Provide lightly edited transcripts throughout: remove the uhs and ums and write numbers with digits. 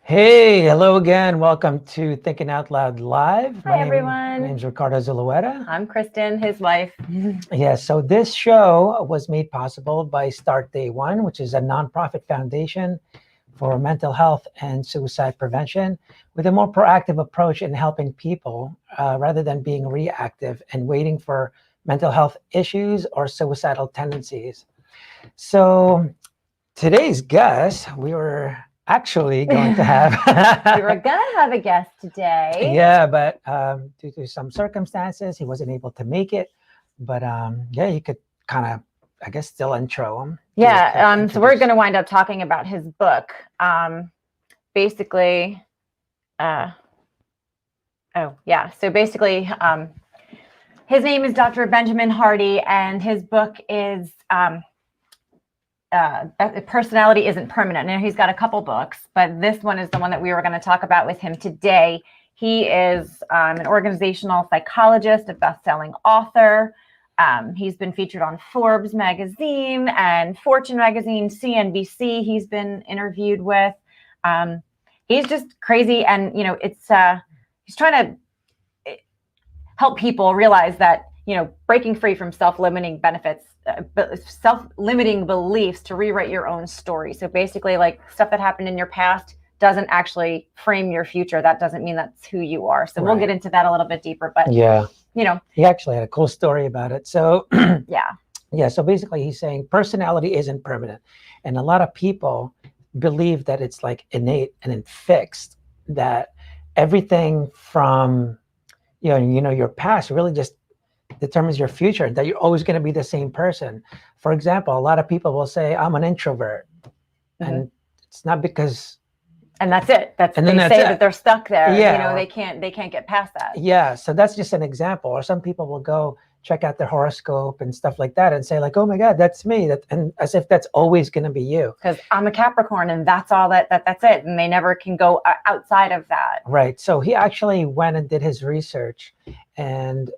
Hey, hello again. Welcome to Thinking Out Loud Live. Hi, everyone. My name's Ricardo Zulueta. I'm Kristin, his wife. Yeah, so this show was made possible by Start Day One, which is a nonprofit foundation for mental health and suicide prevention with a more proactive approach in helping people rather than being reactive and waiting for mental health issues or suicidal tendencies. So today's guest, we were actually going to have We were gonna have a guest today. yeah, but due to some circumstances he wasn't able to make it, but yeah, you could kind of, I guess, still intro him. So we're gonna wind up talking about his book. Basically his name is Dr. Benjamin Hardy, and his book is Personality Isn't Permanent. Now, he's got a couple books, but this one is the one that we were going to talk about with him today. He is an organizational psychologist, a best-selling author. He's been featured on Forbes magazine and Fortune magazine, CNBC. He's been interviewed with. He's just crazy, and he's trying to help people realize that breaking free from self-limiting beliefs to rewrite your own story. So basically, like, stuff that happened in your past doesn't actually frame your future. That doesn't mean that's who you are. So We'll get into that a little bit deeper. But yeah, he actually had a cool story about it. So yeah. So basically, he's saying personality isn't permanent, and a lot of people believe that it's like innate and fixed. That everything from your past really just determines your future, that you're always going to be the same person. For example, a lot of people will say, I'm an introvert. Mm-hmm. And it's not because... And that's it. They say that they're stuck there. Yeah. They can't get past that. Yeah. So that's just an example. Or some people will go check out their horoscope and stuff like that and say, like, oh my God, that's me. And as if that's always going to be you. Because I'm a Capricorn and that's all that's it. And they never can go outside of that. Right. So he actually went and did his research and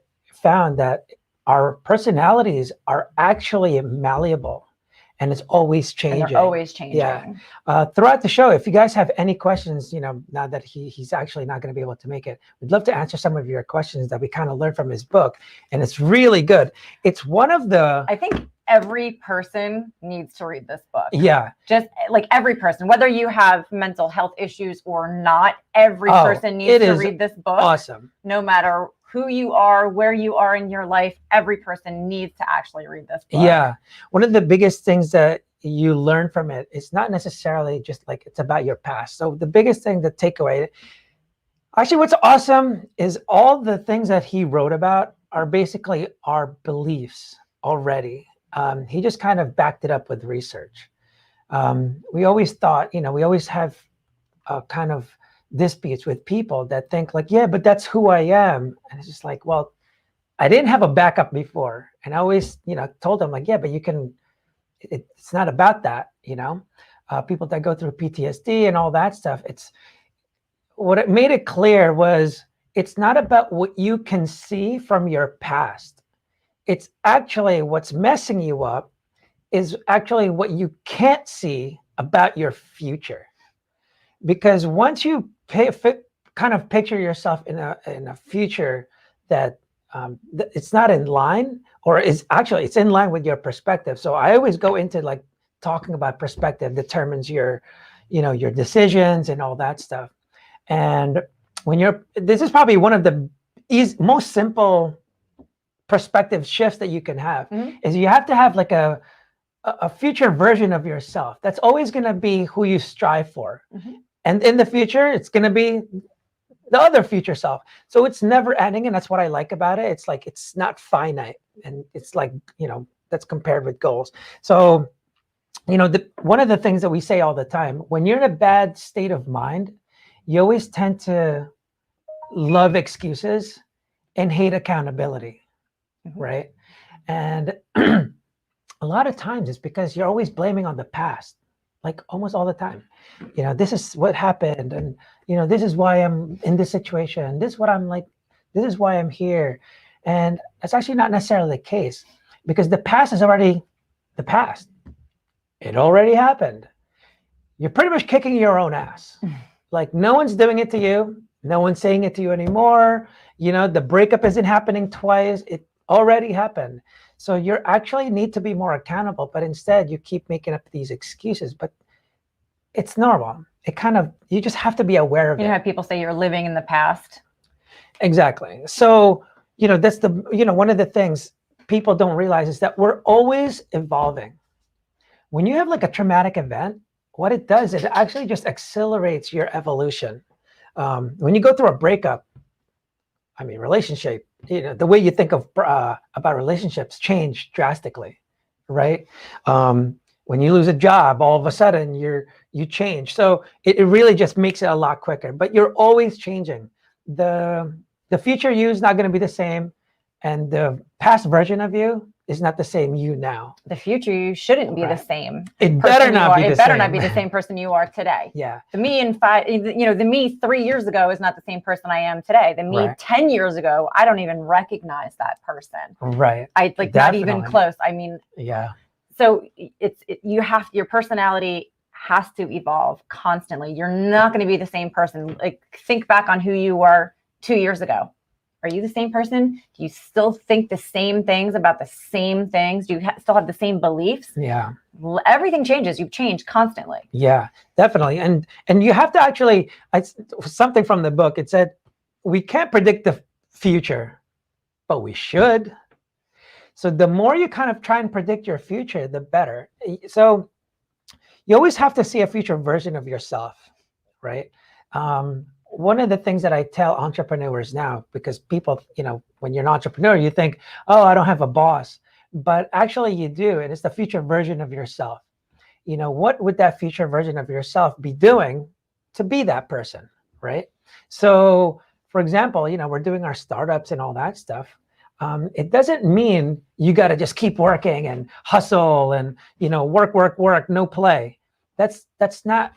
found that our personalities are actually malleable, and it's always changing. And they're always changing. Yeah. Throughout the show, if you guys have any questions, now that he's actually not going to be able to make it, we'd love to answer some of your questions that we kind of learned from his book, and it's really good. It's one of the... I think every person needs to read this book. Yeah. Just like every person, whether you have mental health issues or not, every person needs to read this book. Awesome. No matter who you are, where you are in your life, every person needs to actually read this book. Yeah. One of the biggest things that you learn from it is not necessarily just like it's about your past. So the biggest thing, the takeaway, actually what's awesome is all the things that he wrote about are basically our beliefs already. He just kind of backed it up with research. We always thought, we always have kind of disputes with people that think like, yeah, but that's who I am. And it's just like, well, I didn't have a backup before. And I always, told them like, yeah, but you can, it's not about that, people that go through PTSD and all that stuff. What it made it clear was it's not about what you can see from your past. It's actually what's messing you up is actually what you can't see about your future. Because once you kind of picture yourself in a future that it's not in line, or it's in line with your perspective. So I always go into like talking about perspective determines your decisions and all that stuff. And this is probably one of the most simple perspective shifts that you can have, is you have to have like a future version of yourself that's always going to be who you strive for. And in the future, it's going to be the other future self. So it's never ending. And that's what I like about it. It's like, it's not finite. And it's like, that's compared with goals. So, one of the things that we say all the time, when you're in a bad state of mind, you always tend to love excuses and hate accountability. Right. And a lot of times it's because you're always blaming on the past. Like almost all the time, this is what happened. And, this is why I'm in this situation. This is what I'm like, this is why I'm here. And that's actually not necessarily the case, because the past is already the past. It already happened. You're pretty much kicking your own ass. Like no one's doing it to you. No one's saying it to you anymore. The breakup isn't happening twice. It already happened. So you actually need to be more accountable, but instead you keep making up these excuses. But it's normal. You just have to be aware of it. You know how people say you're living in the past? Exactly. So, that's one of the things people don't realize is that we're always evolving. When you have like a traumatic event, what it does is it actually just accelerates your evolution. When you go through a breakup, relationship, the way you think of about relationships change drastically, right? When you lose a job, all of a sudden you change. So it really just makes it a lot quicker. But you're always changing. The future you is not going to be the same, and the past version of you is not the same you now. The future you shouldn't be the same. It better not be the same. It better not be the same person you are today. Yeah. The me the me 3 years ago is not the same person I am today. The me 10 years ago, I don't even recognize that person. Right. Not even close. Yeah. So your personality has to evolve constantly. You're not going to be the same person. Like think back on who you were 2 years ago. Are you the same person? Do you still think the same things about the same things? Do you still have the same beliefs? Yeah. Everything changes. You've changed constantly. Yeah, definitely. And you have to actually, something from the book, it said, we can't predict the future, but we should. So the more you kind of try and predict your future, the better. So you always have to see a future version of yourself, right? One of the things that I tell entrepreneurs now, because people, when you're an entrepreneur, you think, oh, I don't have a boss, but actually you do. And it's the future version of yourself. What would that future version of yourself be doing to be that person, right? So for example, we're doing our startups and all that stuff. It doesn't mean you got to just keep working and hustle and, work, no play. That's not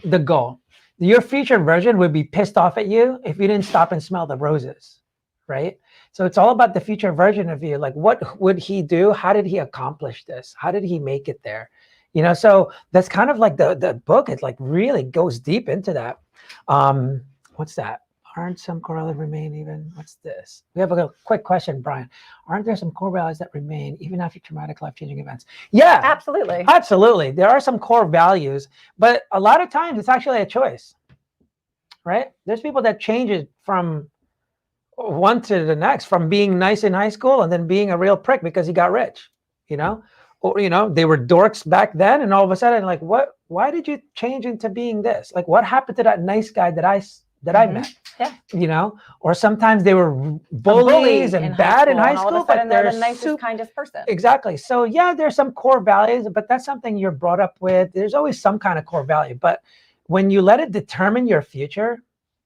the goal. Your future version would be pissed off at you if you didn't stop and smell the roses, right? So it's all about the future version of you. Like, what would he do? How did he accomplish this? How did he make it there? So that's kind of like the book. It like really goes deep into that. What's that? Aren't some core values remain even? What's this? We have a quick question, Brian. Aren't there some core values that remain even after traumatic life-changing events? Yeah, absolutely. Absolutely. There are some core values, but a lot of times it's actually a choice, right? There's people that change it from one to the next, from being nice in high school and then being a real prick because he got rich, or, they were dorks back then. And all of a sudden, like, why did you change into being this? Like, what happened to that nice guy that I met? Yeah. Or sometimes they were bullies and bad in high school, but they're the nicest, kindest person. Exactly. So yeah, there's some core values, but that's something you're brought up with. There's always some kind of core value, but when you let it determine your future,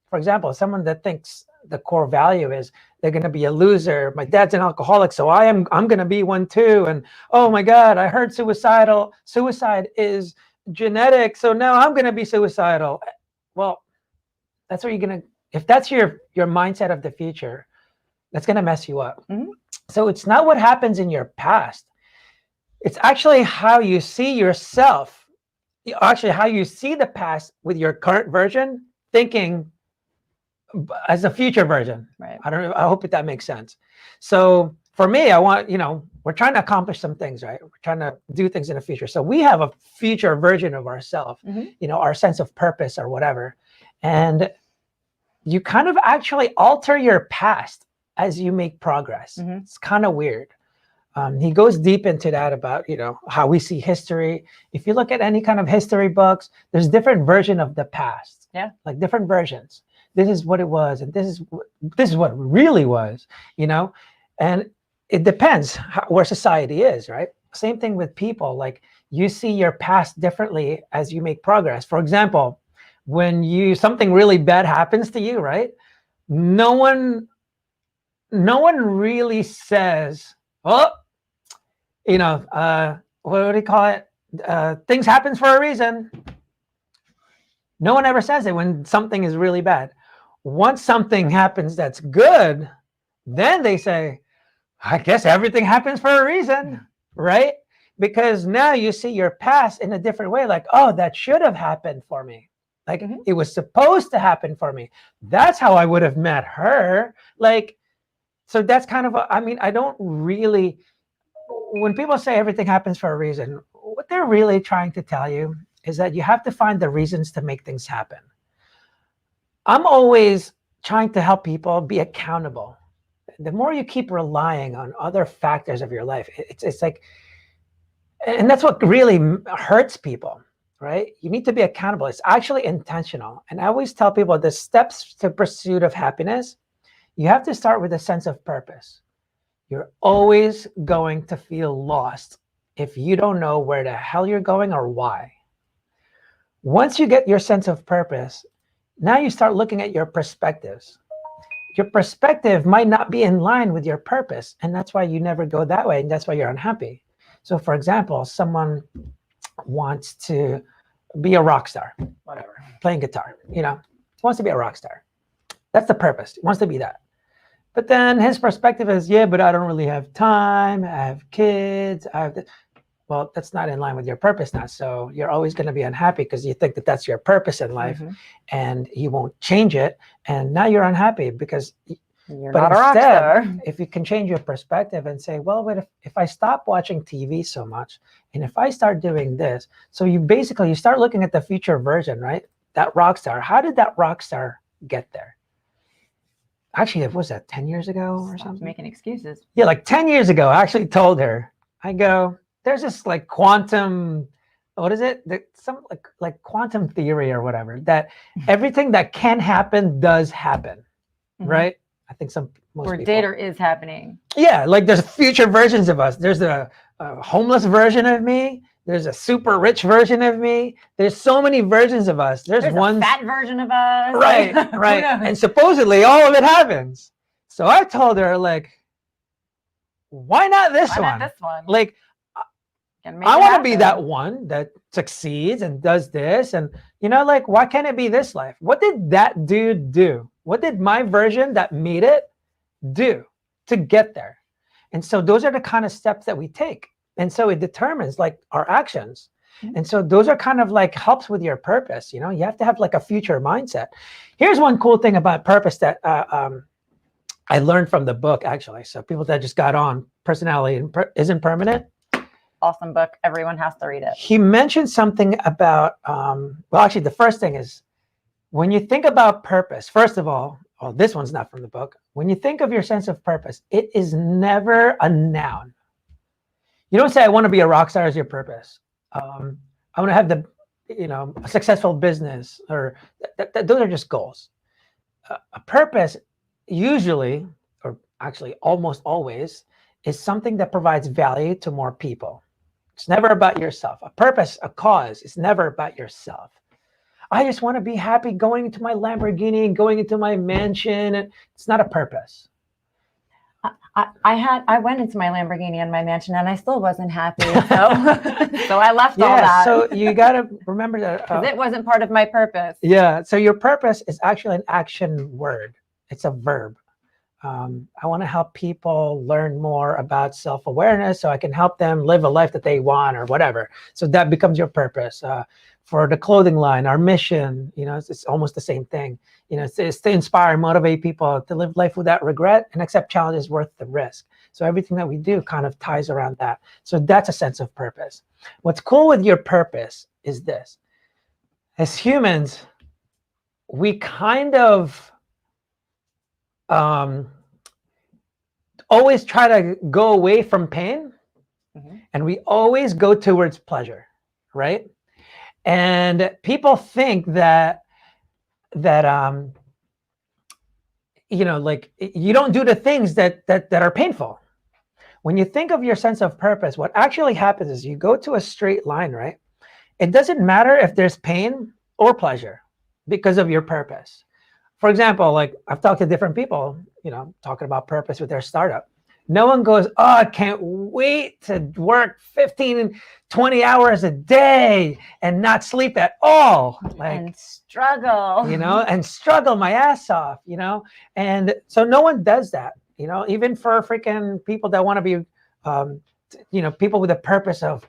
for example, someone that thinks the core value is they're going to be a loser. My dad's an alcoholic, so I'm going to be one too. And oh my God, I heard suicide is genetic, so now I'm going to be suicidal. Well, that's what you're going to, if that's your mindset of the future, that's going to mess you up. Mm-hmm. So it's not what happens in your past. It's actually how you see yourself, actually how you see the past with your current version, thinking as a future version. Right. I hope that makes sense. So for me, I want, we're trying to accomplish some things, right? We're trying to do things in the future. So we have a future version of ourselves, mm-hmm. Our sense of purpose or whatever. And you kind of actually alter your past as you make progress. Mm-hmm. It's kind of weird. He goes deep into that about, how we see history. If you look at any kind of history books, there's different version of the past. Yeah. Like different versions. This is what it was, and this is what it really was, and it depends where society is, right? Same thing with people. Like you see your past differently as you make progress. For example, when something really bad happens to you, right? No one really says, oh, what do you call it? Things happen for a reason. No one ever says it when something is really bad. Once something happens that's good, then they say, I guess everything happens for a reason, right? Because now you see your past in a different way, like, oh, that should have happened for me. Like it was supposed to happen for me. That's how I would have met her. Like, so that's kind of, I mean, I don't really, when people say everything happens for a reason, what they're really trying to tell you is that you have to find the reasons to make things happen. I'm always trying to help people be accountable. The more you keep relying on other factors of your life, it's like, and that's what really hurts people, right? You need to be accountable. It's actually intentional. And I always tell people the steps to pursuit of happiness, you have to start with a sense of purpose. You're always going to feel lost if you don't know where the hell you're going or why. Once you get your sense of purpose, now you start looking at your perspectives. Your perspective might not be in line with your purpose, and that's why you never go that way, and that's why you're unhappy. So for example, someone wants to be a rock star, whatever, playing guitar, wants to be a rock star. That's the purpose. He wants to be that. But then his perspective is, yeah, but I don't really have time. I have kids. Well, that's not in line with your purpose now. So you're always going to be unhappy because you think that that's your purpose in life, and you won't change it. And now you're unhappy because you're not a rock star. If you can change your perspective and say, well, wait, if I stop watching TV so much, and if I start doing this, so you start looking at the future version, right? That rock star. How did that rock star get there? Actually, it was that 10 years ago or something? Making excuses. Yeah, like 10 years ago, I actually told her, I go, there's this like quantum, what is it? Some like quantum theory or whatever, that everything that can happen does happen, right? I think most people. Data is happening. Yeah, like there's future versions of us. There's a homeless version of me. There's a super rich version of me. There's so many versions of us. There's one a fat version of us. Right, right. And supposedly all of it happens. So I told her, like, why not this one? Why not this one? Like, I want to be that one that succeeds and does this. And, like, why can't it be this life? What did that dude do? What did my version that made it do to get there? And so those are the kind of steps that we take. And so it determines like our actions. And so those are kind of like helps with your purpose. You have to have like a future mindset. Here's one cool thing about purpose that I learned from the book, actually. So people that just got on, Personality Isn't Permanent. Awesome book. Everyone has to read it. He mentioned something about, well, actually the first thing is when you think about purpose, first of all, this one's not from the book. When you think of your sense of purpose, it is never a noun. You don't say, I want to be a rock star as your purpose. I want to have a successful business, or those are just goals. A purpose usually, or actually almost always, is something that provides value to more people. It's never about yourself. A purpose, a cause, is never about yourself. I just want to be happy going into my Lamborghini and going into my mansion. It's not a purpose. I went into my Lamborghini and my mansion and I still wasn't happy. So I left all that. So you got to remember that. Because it wasn't part of my purpose. Yeah. So your purpose is actually an action word. It's a verb. I want to help people learn more about self-awareness so I can help them live a life that they want or whatever. So that becomes your purpose. For the clothing line, our mission, it's almost the same thing. It's to inspire and motivate people to live life without regret and accept challenges worth the risk. So everything that we do kind of ties around that. So that's a sense of purpose. What's cool with your purpose is this. As humans, we kind of always try to go away from pain, and we always go towards pleasure, right? And people think that like you don't do the things that are painful. When you think of your sense of purpose, what actually happens is you go to a straight line, right? It doesn't matter if there's pain or pleasure because of your purpose. For example, like I've talked to different people, talking about purpose with their startup. No one goes, oh, I can't wait to work 15, 20 hours a day and not sleep at all. And struggle. And struggle my ass off, And so no one does that, even for freaking people that want to be, people with a purpose of,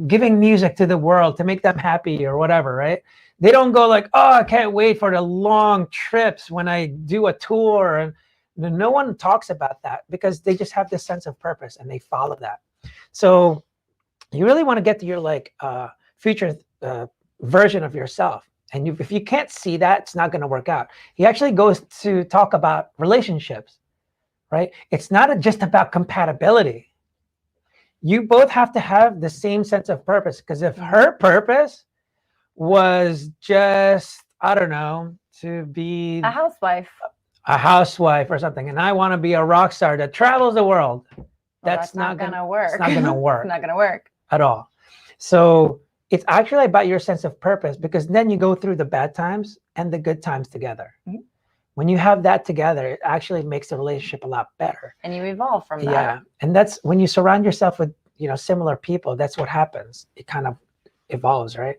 giving music to the world to make them happy or whatever, right? They don't go like, oh, I can't wait for the long trips when I do a tour. And no one talks about that because they just have this sense of purpose and they follow that. So you really want to get to your future version of yourself. And if you can't see that, it's not going to work out. He actually goes to talk about relationships, right? It's not just about compatibility. You both have to have the same sense of purpose, because if her purpose was just, I don't know, to be a housewife or something, and I want to be a rock star that travels the world, that's not going to work. It's not going to work. It's not going to work at all. So it's actually about your sense of purpose, because then you go through the bad times and the good times together. When you have that together, it actually makes the relationship a lot better. And you evolve from that. Yeah. And that's when you surround yourself with, similar people, that's what happens. It kind of evolves, right?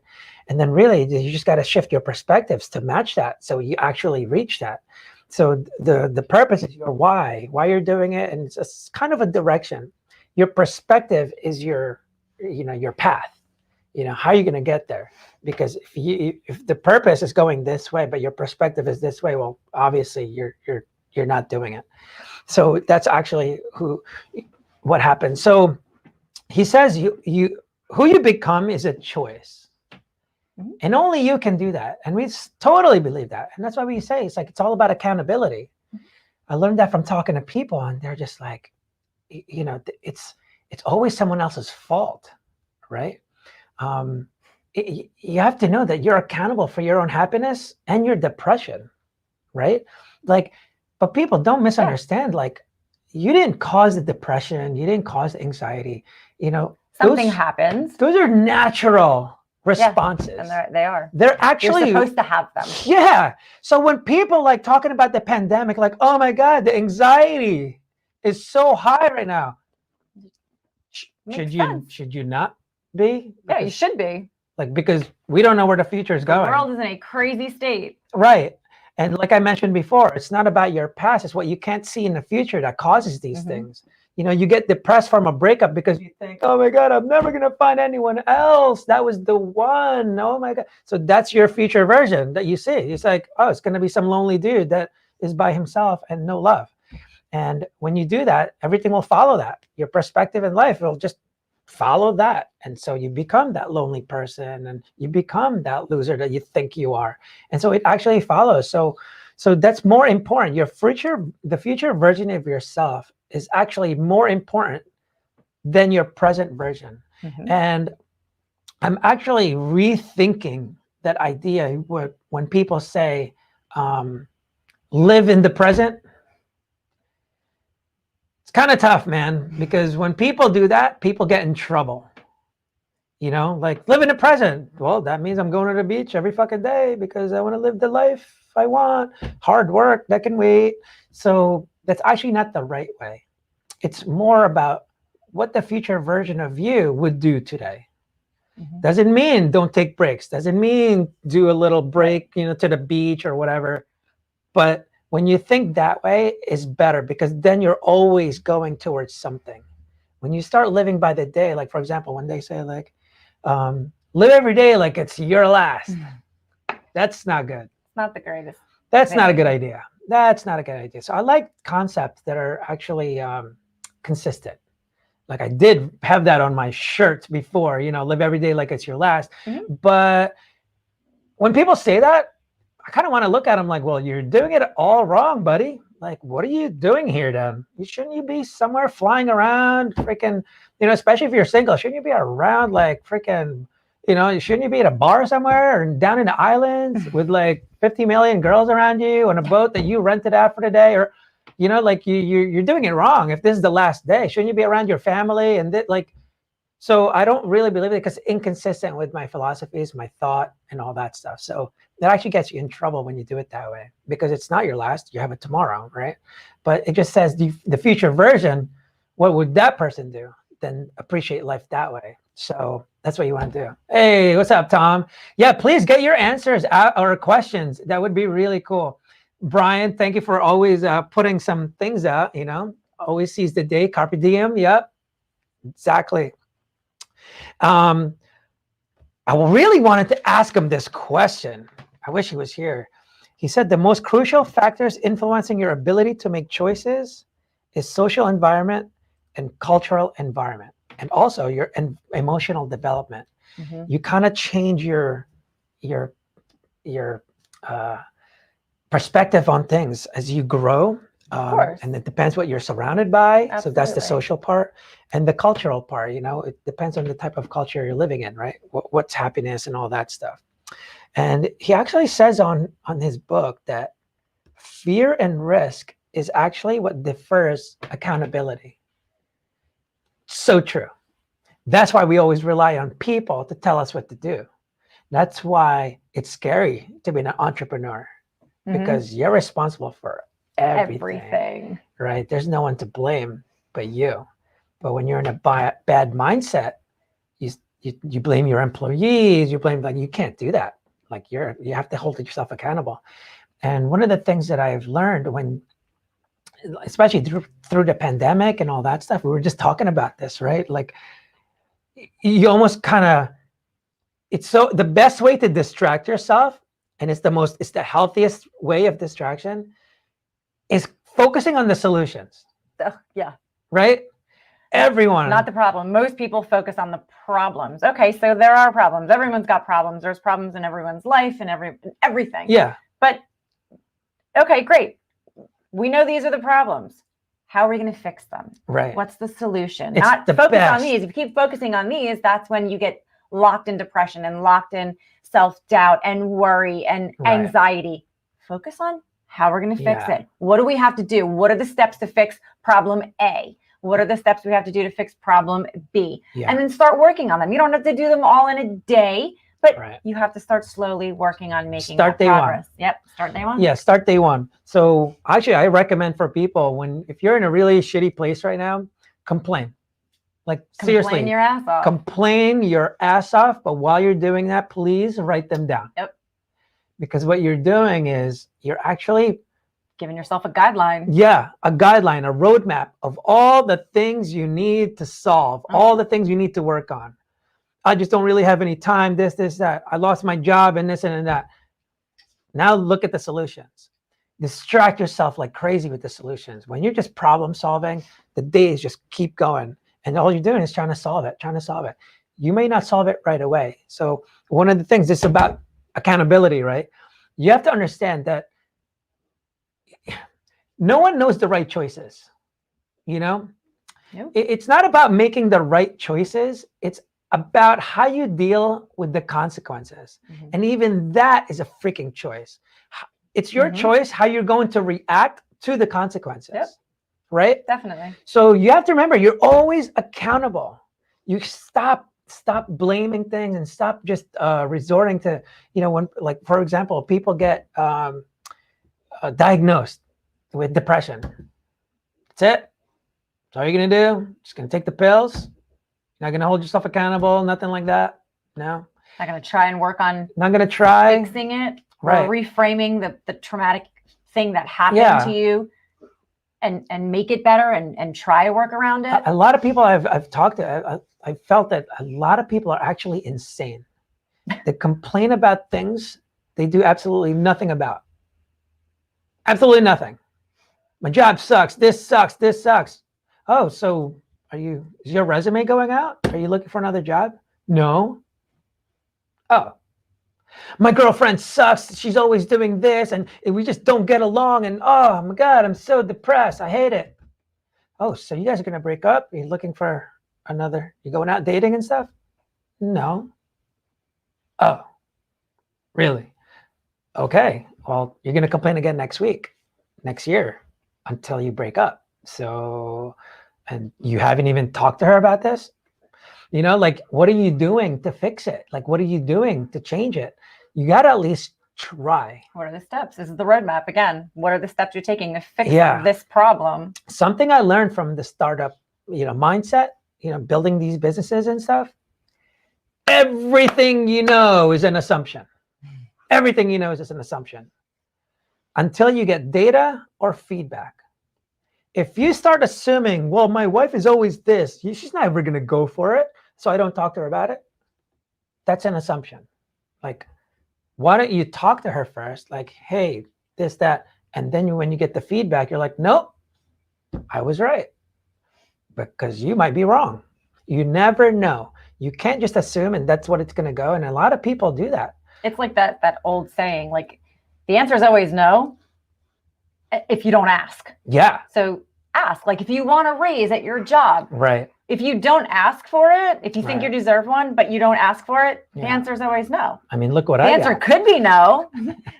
And then really, you just got to shift your perspectives to match that, so you actually reach that. So the purpose is your why you're doing it, and it's kind of a direction. Your perspective is your path. How are you going to get there? Because if the purpose is going this way, but your perspective is this way, well, obviously you're not doing it. So that's actually what happens. So he says who you become is a choice. And only you can do that. And we totally believe that. And that's why we say it's all about accountability. I learned that from talking to people, and they're just like, it's always someone else's fault, right? You have to know that you're accountable for your own happiness and your depression, right? But people don't misunderstand. You didn't cause the depression. You didn't cause the anxiety. Something happens. Those are natural responses. Yeah, and they are. They're actually, you're supposed to have them. Yeah. So when people talking about the pandemic, oh my God, the anxiety is so high right now. Should you not be? Yeah, you should be. Because we don't know where the future is going. The world is in a crazy state. Right. And like I mentioned before, it's not about your past. It's what you can't see in the future that causes these things. You get depressed from a breakup because you think, oh my God, I'm never going to find anyone else. That was the one. Oh my God. So that's your future version that you see. It's oh, it's going to be some lonely dude that is by himself and no love. And when you do that, everything will follow that. Your perspective in life will just follow that. And so you become that lonely person, and you become that loser that you think you are. And so it actually follows. So that's more important. The future version of yourself is actually more important than your present version. And I'm actually rethinking that idea when people say, live in the present. It's kind of tough, man, because when people do that, people get in trouble. Live in the present. Well, that means I'm going to the beach every fucking day because I want to live the life I want. Hard work, that can wait. So that's actually not the right way. It's more about what the future version of you would do today. Doesn't mean don't take breaks. Doesn't mean do a little break, to the beach or whatever. But when you think that way, it's better, because then you're always going towards something. When you start living by the day, for example, when they say live every day like it's your last, that's not good. It's not the greatest. That's not a good idea. That's not a good idea. So I like concepts that are actually consistent. I did have that on my shirt before, live every day like it's your last. But when people say that, I kind of want to look at them well, you're doing it all wrong, buddy. What are you doing here then? Shouldn't you be somewhere flying around freaking, especially if you're single, shouldn't you be around freaking, shouldn't you be at a bar somewhere or down in the islands with 50 million girls around you on a boat that you rented out for the day? Or, you're doing it wrong. If this is the last day, shouldn't you be around your family? And so I don't really believe it, because it's inconsistent with my philosophies, my thought, and all that stuff. So that actually gets you in trouble when you do it that way, because it's not your last. You have it tomorrow, right? But it just says the future version, what would that person do? Then appreciate life that way. So that's what you want to do. Hey, what's up, Tom? Yeah, please get your answers out or questions. That would be really cool. Brian, thank you for always putting some things out, always seize the day. Carpe diem. Yep, exactly. Um, I really wanted to ask him this question. I wish he was here. He said the most crucial factors influencing your ability to make choices is social environment and cultural environment, and also your emotional development. Mhm. You kind of change your perspective on things as you grow. Of course. And it depends what you're surrounded by. So that's the Absolutely. social part. And the cultural part, it depends on the type of culture you're living in, right? What's happiness and all that stuff. And he actually says on his book that fear and risk is actually what defers accountability. So true. That's why we always rely on people to tell us what to do. That's why it's scary to be an entrepreneur, because you're responsible for everything, right? There's no one to blame but you. But when you're in a bad mindset, you blame your employees, you blame, like, you can't do that. Like, you have to hold yourself accountable. And one of the things that I've learned especially through the pandemic and all that stuff, we were just talking about this, right? Like, you almost kind of, the best way to distract yourself, and it's the healthiest way of distraction, is focusing on the solutions. Yeah. Right? Everyone. Not the problem. Most people focus on the problems. Okay, so there are problems. Everyone's got problems. There's problems in everyone's life and everything. Yeah. But okay, great. We know these are the problems. How are we going to fix them? Right. What's the solution? It's Not the focus best. on these. If you keep focusing on these, that's when you get locked in depression and locked in self-doubt and worry and anxiety. Focus on how we're going to fix it. What do we have to do? What are the steps to fix problem A? What are the steps we have to do to fix problem B? And then start working on them. You don't have to do them all in a day, but you have to start slowly working on making Start day progress. one. Yep, start day one. Yeah, start day one. So actually, I recommend for people, if you're in a really shitty place right now, complain. Like, seriously. Complain your ass off. Complain your ass off, but while you're doing that, please write them down. Yep. Because what you're doing is you're actually giving yourself a guideline. Yeah, a guideline, a roadmap of all the things you need to solve, all the things you need to work on. I just don't really have any time, this, that. I lost my job and this and that. Now look at the solutions. Distract yourself like crazy with the solutions. When you're just problem solving, the days just keep going. And all you're doing is trying to solve it. You may not solve it right away. So one of the things, it's about accountability, right? You have to understand that no one knows the right choices, Nope. It's not about making the right choices. It's about how you deal with the consequences. And even that is a freaking choice. It's your choice how you're going to react to the consequences, right? Definitely. So you have to remember, you're always accountable. You stop blaming things and stop just resorting to, when, like, for example, people get diagnosed with depression. That's it. That's all you're going to do. Just going to take the pills. Not going to hold yourself accountable. Nothing like that. No. Not going to try and work on not going to try fixing it or right. reframing the traumatic thing that happened to you and make it better and try to work around it. A lot of people I've talked to, I felt that a lot of people are actually insane. They complain about things they do absolutely nothing about. Absolutely nothing. My job sucks. This sucks. This sucks. Oh, so is your resume going out? Are you looking for another job? No. Oh, my girlfriend sucks. She's always doing this and we just don't get along. And oh my God, I'm so depressed. I hate it. Oh, so you guys are going to break up? You're looking for you're going out dating and stuff? No. Oh, really? Okay. Well, you're going to complain again next year, until you break up. So, and you haven't even talked to her about this? Like, what are you doing to fix it? Like, what are you doing to change it? You got to at least try. What are the steps? This is the roadmap again. What are the steps you're taking to fix this problem? Something I learned from the startup, mindset, building these businesses and stuff. Everything is an assumption. Everything is just an assumption until you get data or feedback. If you start assuming, well, my wife is always this, she's not ever going to go for it. so I don't talk to her about it. That's an assumption. Like, why don't you talk to her first? Like, hey, this, that. And then when you get the feedback, you're like, nope, I was right. Because you might be wrong. You never know. You can't just assume and that's what it's going to go. And a lot of people do that. It's like that old saying, like, the answer is always no if you don't ask. Yeah. So ask. Like, if you want a raise at your job, right. If you don't ask for it, if you think you deserve one, but you don't ask for it, the answer is always no. I mean, look what the answer could be no.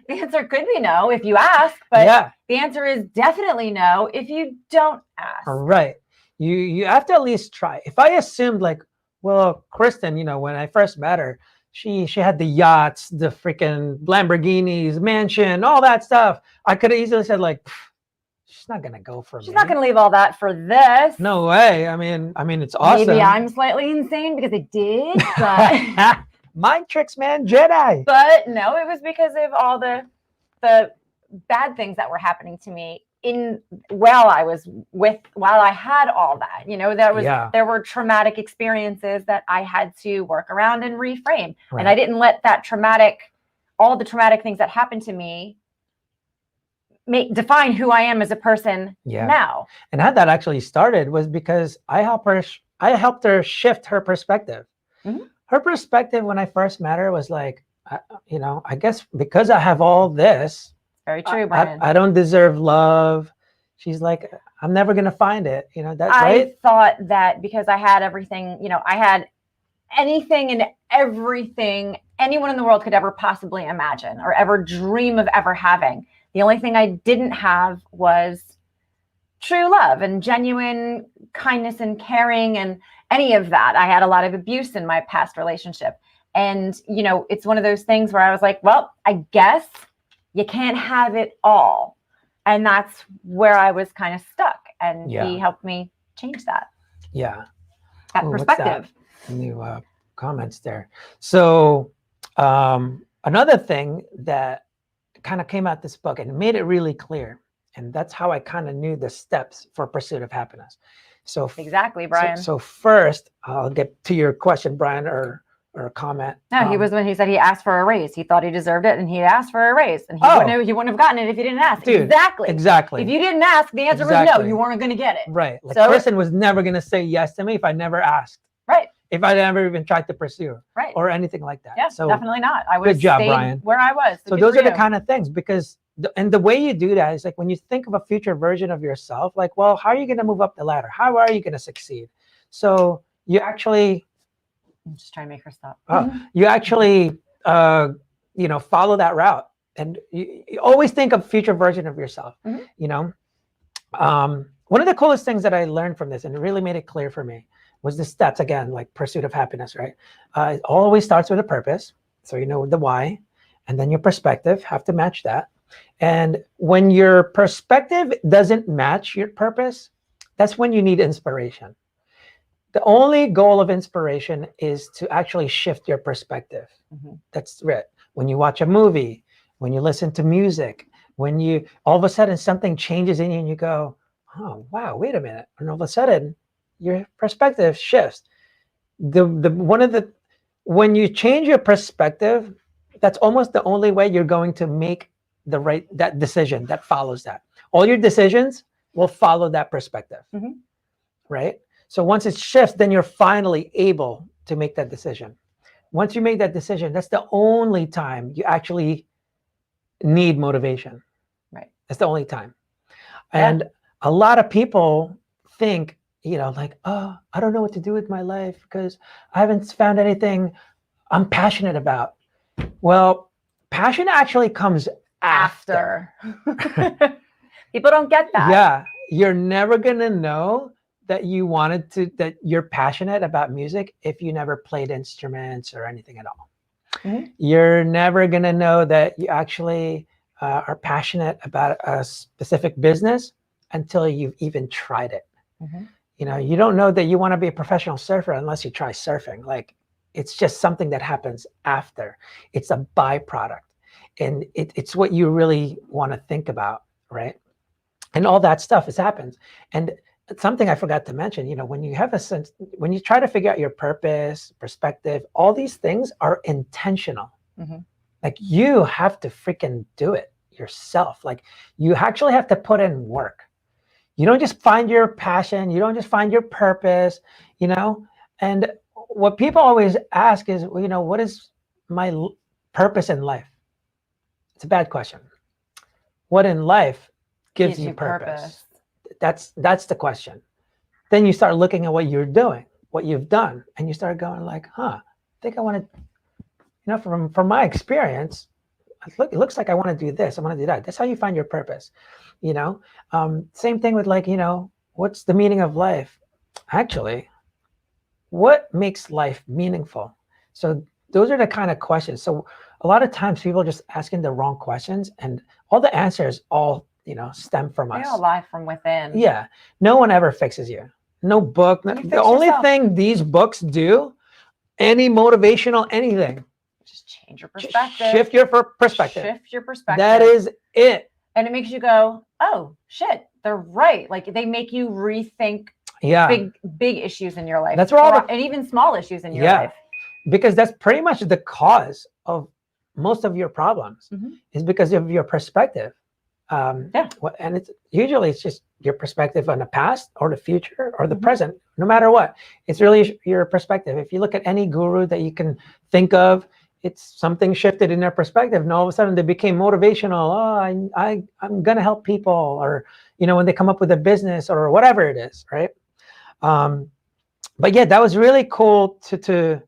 The answer could be no if you ask, but the answer is definitely no if you don't ask. Right. You have to at least try. If I assumed like, well, Kristin, you know, when I first met her, she had the yachts, the freaking Lamborghinis, mansion, all that stuff. I could have easily said like, she's not gonna go for me. She's not gonna leave all that for this. No way. I mean, it's awesome. Maybe I'm slightly insane because I did, but mind tricks, man, Jedi. But no, it was because of all the bad things that were happening to me while I had all that. You know, there were traumatic experiences that I had to work around and reframe. Right. And I didn't let all the traumatic things that happened to me define who I am as a person now. And how that actually started was because I helped her shift her perspective. Mm-hmm. Her perspective when I first met her was like, I guess because I have all this, very true, Brian. I don't deserve love. She's like, I'm never gonna find it. You know, that's right. I thought that because I had everything, I had anything and everything anyone in the world could ever possibly imagine or ever dream of ever having. The only thing I didn't have was true love and genuine kindness and caring and any of that. I had a lot of abuse in my past relationship. And, it's one of those things where I was like, well, I guess you can't have it all. And that's where I was kind of stuck. And he helped me change that. Yeah. That perspective. New comments there. So another thing that kind of came out this book and made it really clear. And that's how I kind of knew the steps for pursuit of happiness. So exactly, Brian. So first, I'll get to your question, Brian, or a comment. No, he was when he said he asked for a raise. He thought he deserved it, and he asked for a raise, and he wouldn't have gotten it if he didn't ask. Dude, exactly. If you didn't ask, the answer was no. You weren't going to get it. Right. Like Kristin was never going to say yes to me if I never asked. Right. If I never even tried to pursue. Right. Or anything like that. Yeah, so definitely not. I would have stayed Brian. Where I was. So those are the kind of things because the way you do that is like when you think of a future version of yourself, like, well, how are you going to move up the ladder? How are you going to succeed? So you actually, I'm just trying to make her stop. You actually, follow that route, and you always think of future version of yourself. Mm-hmm. One of the coolest things that I learned from this, and it really made it clear for me, was the steps again, like pursuit of happiness. Right? It always starts with a purpose, so you know the why, and then your perspective have to match that. And when your perspective doesn't match your purpose, that's when you need inspiration. The only goal of inspiration is to actually shift your perspective. Mm-hmm. That's it. When you watch a movie, when you listen to music, when you all of a sudden something changes in you and you go, oh, wow, wait a minute. And all of a sudden your perspective shifts. When you change your perspective, that's almost the only way you're going to make that decision that follows that. All your decisions will follow that perspective, mm-hmm. right? So once it shifts, then you're finally able to make that decision. Once you make that decision, that's the only time you actually need motivation. Right. That's the only time. And a lot of people think, like, oh, I don't know what to do with my life because I haven't found anything I'm passionate about. Well, passion actually comes after. People don't get that. Yeah. You're never going to know that that you're passionate about music if you never played instruments or anything at all. Mm-hmm. You're never going to know that you actually are passionate about a specific business until you've even tried it. Mm-hmm. You don't know that you want to be a professional surfer unless you try surfing. Like, it's just something that happens after. It's a byproduct. And it's what you really want to think about, right? And all that stuff happens. And something I forgot to mention, when you have a sense, when you try to figure out your purpose, perspective, all these things are intentional. Like you have to freaking do it yourself. Like you actually have to put in work. You don't just find your passion. You don't just find your purpose, and what people always ask is, what is my purpose in life? It's a bad question. What in life gives you purpose? That's the question. Then you start looking at what you're doing, what you've done, and you start going like, I think I want to, from my experience, it looks like I want to do this, I want to do that. That's how you find your purpose. Same thing with like, what's the meaning of life? Actually, what makes life meaningful? So those are the kind of questions. So a lot of times people are just asking the wrong questions, and all the answers all, stem from us. They all lie from within. Yeah. No one ever fixes you. No book. The only thing these books do, any motivational, anything, just change your perspective. Shift your perspective. Shift your perspective. That is it. And it makes you go, oh shit, they're right. Like they make you rethink big issues in your life. That's where and even small issues in your life. Because that's pretty much the cause of most of your problems is because of your perspective. And it's usually just your perspective on the past or the future or the present, no matter what. It's really your perspective. If you look at any guru that you can think of, it's something shifted in their perspective, and all of a sudden they became motivational. Oh, I'm gonna help people, or when they come up with a business or whatever it is, right? But yeah, that was really cool to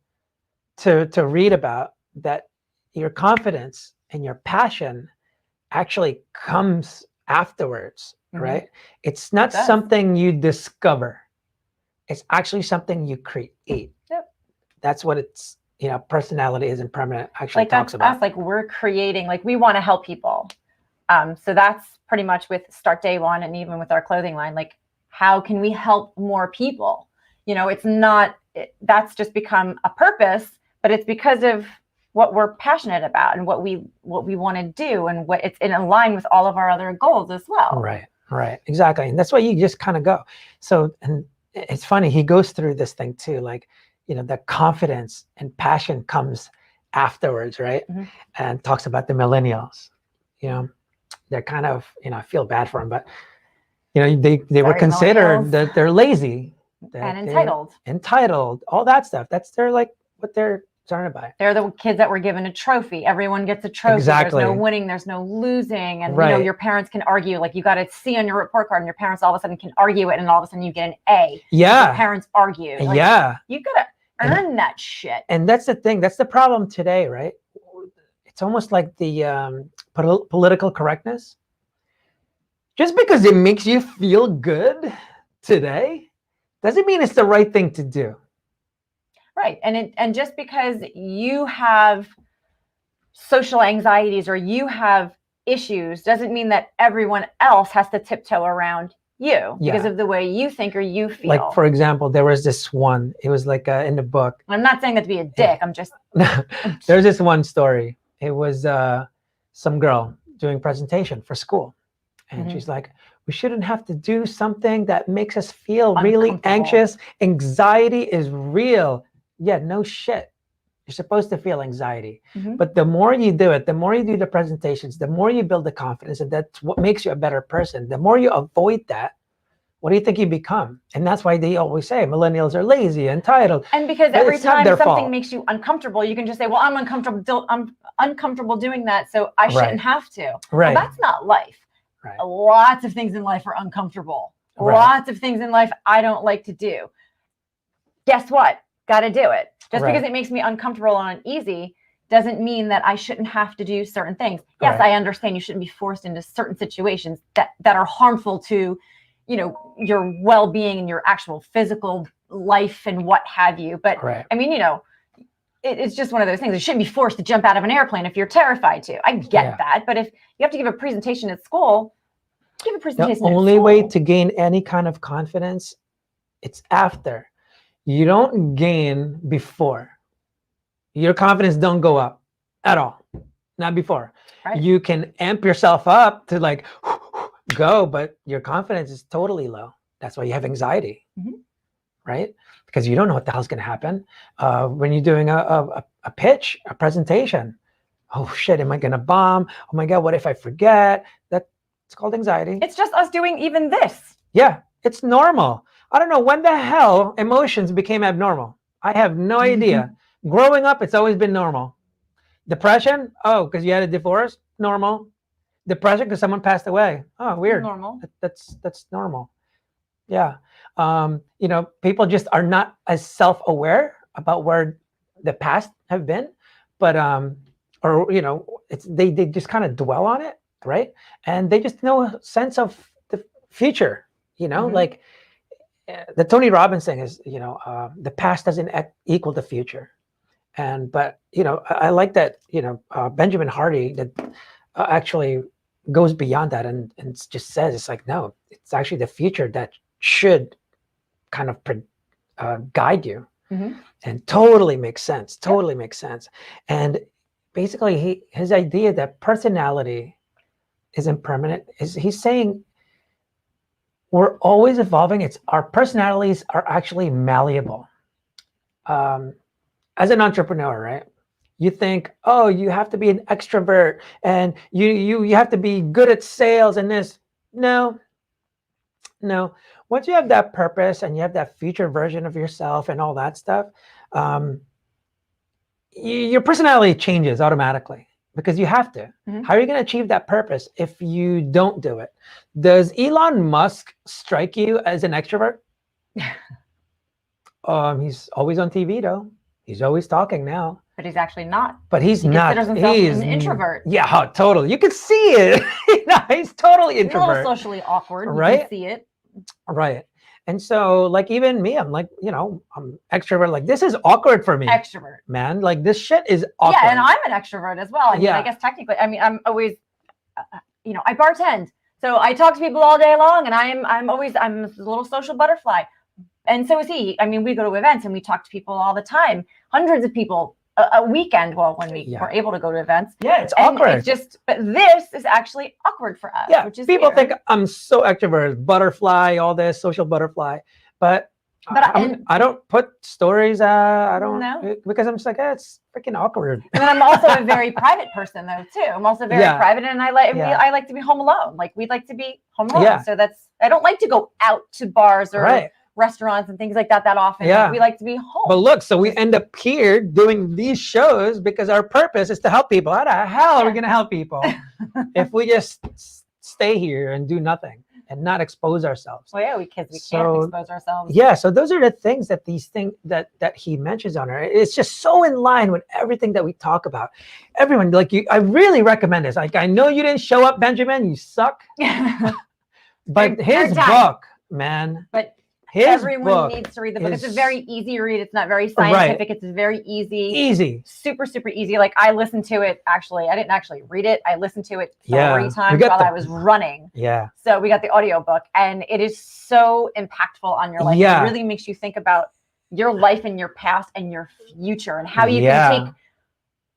read about, that your confidence and your passion actually comes afterwards, right? It's not something you discover. It's actually something you create. Yep. That's what it's, personality isn't permanent actually talks about. Us, like we're creating, like we want to help people. So that's pretty much with Start Day One, and even with our clothing line, like how can we help more people? It's not, that's just become a purpose, but it's because of what we're passionate about and what we want to do, and what it's in line with all of our other goals as well. Right, exactly. And that's why you just kind of go. So, and it's funny, he goes through this thing too, like, the confidence and passion comes afterwards, right? And talks about the millennials. They're kind of, I feel bad for them, but they were considered that they're lazy and entitled, all that stuff. That's what they're surrounded by. They're the kids that were given a trophy. Everyone gets a trophy. Exactly. There's no winning, there's no losing. And your parents can argue, like you got a C on your report card, and your parents all of a sudden can argue it, and all of a sudden you get an A. Yeah. Your parents argue. Like, you gotta earn that shit. And that's the thing. That's the problem today, right? It's almost like the political correctness. Just because it makes you feel good today doesn't mean it's the right thing to do. Right. And just because you have social anxieties or you have issues doesn't mean that everyone else has to tiptoe around you because of the way you think or you feel. Like, for example, there was this one, it was like in the book. I'm not saying that to be a dick. I'm just. There's this one story. It was some girl doing presentation for school. And she's like, we shouldn't have to do something that makes us feel really anxious. Anxiety is real. Yeah, no shit. You're supposed to feel anxiety. But the more you do it, the more you do the presentations, the more you build the confidence, and that's what makes you a better person. The more you avoid that, what do you think you become? And that's why they always say millennials are lazy, entitled. And because every time something makes you uncomfortable, you can just say, well, I'm uncomfortable doing that, so I shouldn't have to. Right. Well, that's not life. Right. Lots of things in life are uncomfortable. Lots of things in life I don't like to do. Guess what? Got to do it. Just because it makes me uncomfortable and uneasy doesn't mean that I shouldn't have to do certain things. Yes, I understand you shouldn't be forced into certain situations that are harmful to, your well-being and your actual physical life and what have you. But I mean, it's just one of those things. You shouldn't be forced to jump out of an airplane if you're terrified to. I get that. But if you have to give a presentation at school, give a presentation at school. The only way to gain any kind of confidence, it's after. You don't gain before. Your confidence don't go up at all. Not before. Right. You can amp yourself up to like go, but your confidence is totally low. That's why you have anxiety, Mhm. right? Because you don't know what the hell's going to happen. When you're doing a pitch, a presentation, oh shit, am I going to bomb? Oh my God, what if I forget? It's called anxiety. It's just us doing even this. Yeah, it's normal. I don't know when the hell emotions became abnormal. I have no idea. Growing up, it's always been normal. Depression? Oh, because you had a divorce? Normal. Depression because someone passed away? Oh, weird. Normal. That's normal. Yeah. People just are not as self-aware about where the past have been, but they just kind of dwell on it, right? And they just know a sense of the future, like the Tony Robbins thing is, the past doesn't equal the future. But I like that, Benjamin Hardy that actually goes beyond that and just says it's like, no, it's actually the future that should kind of guide you. And totally makes sense. Totally makes sense. And basically his idea that personality is impermanent is he's saying we're always evolving. Our personalities are actually malleable. As an entrepreneur, right? You think, oh, you have to be an extrovert and you have to be good at sales and this. No. Once you have that purpose and you have that future version of yourself and all that stuff, your personality changes automatically because you have to. How are you going to achieve that purpose if you don't do it? Does Elon Musk strike you as an extrovert? He's always on TV though. He's always talking now. But he's actually not. But he's not. Considers himself an introvert. Yeah, totally. You can see it. He's totally introvert. He's a little socially awkward. Right? You can see it. Right. And so, like, even me, I'm like, I'm extrovert. Like, this is awkward for me. Extrovert. Man, like, this shit is awkward. Yeah, and I'm an extrovert as well. I mean, I guess technically, I'm always, I bartend. So I talk to people all day long, and I'm a little social butterfly. And so is he. I mean, we go to events and we talk to people all the time. Hundreds of people a weekend. Well, when we were able to go to events. Yeah, it's awkward. But this is actually awkward for us. Yeah, which is people weird. think I'm so extrovert, butterfly, all this, social butterfly. But I don't put stories. I don't because I'm just like, it's freaking awkward. And then I'm also a very private person though too. I'm also very private, and I like to be home alone. Like we'd like to be home alone. Yeah. So I don't like to go out to bars or restaurants and things like that often. Yeah. Like, we like to be home. But look, so we end up here doing these shows because our purpose is to help people. How the hell are we going to help people if we just stay here and do nothing and not expose ourselves? Well, yeah, we can't expose ourselves. Yeah, so those are the things that that he mentions on her. It's just so in line with everything that we talk about. Everyone, like I really recommend this. Like, I know you didn't show up, Benjamin. You suck. But his book, man. But everyone needs to read the book. It's a very easy read. It's not very scientific. It's very easy. Super, super easy. Like I listened to it, actually. I didn't actually read it. I listened to it 3 times while I was running. Yeah. So we got the audiobook, and it is so impactful on your life. Yeah. It really makes you think about your life and your past and your future and how you can take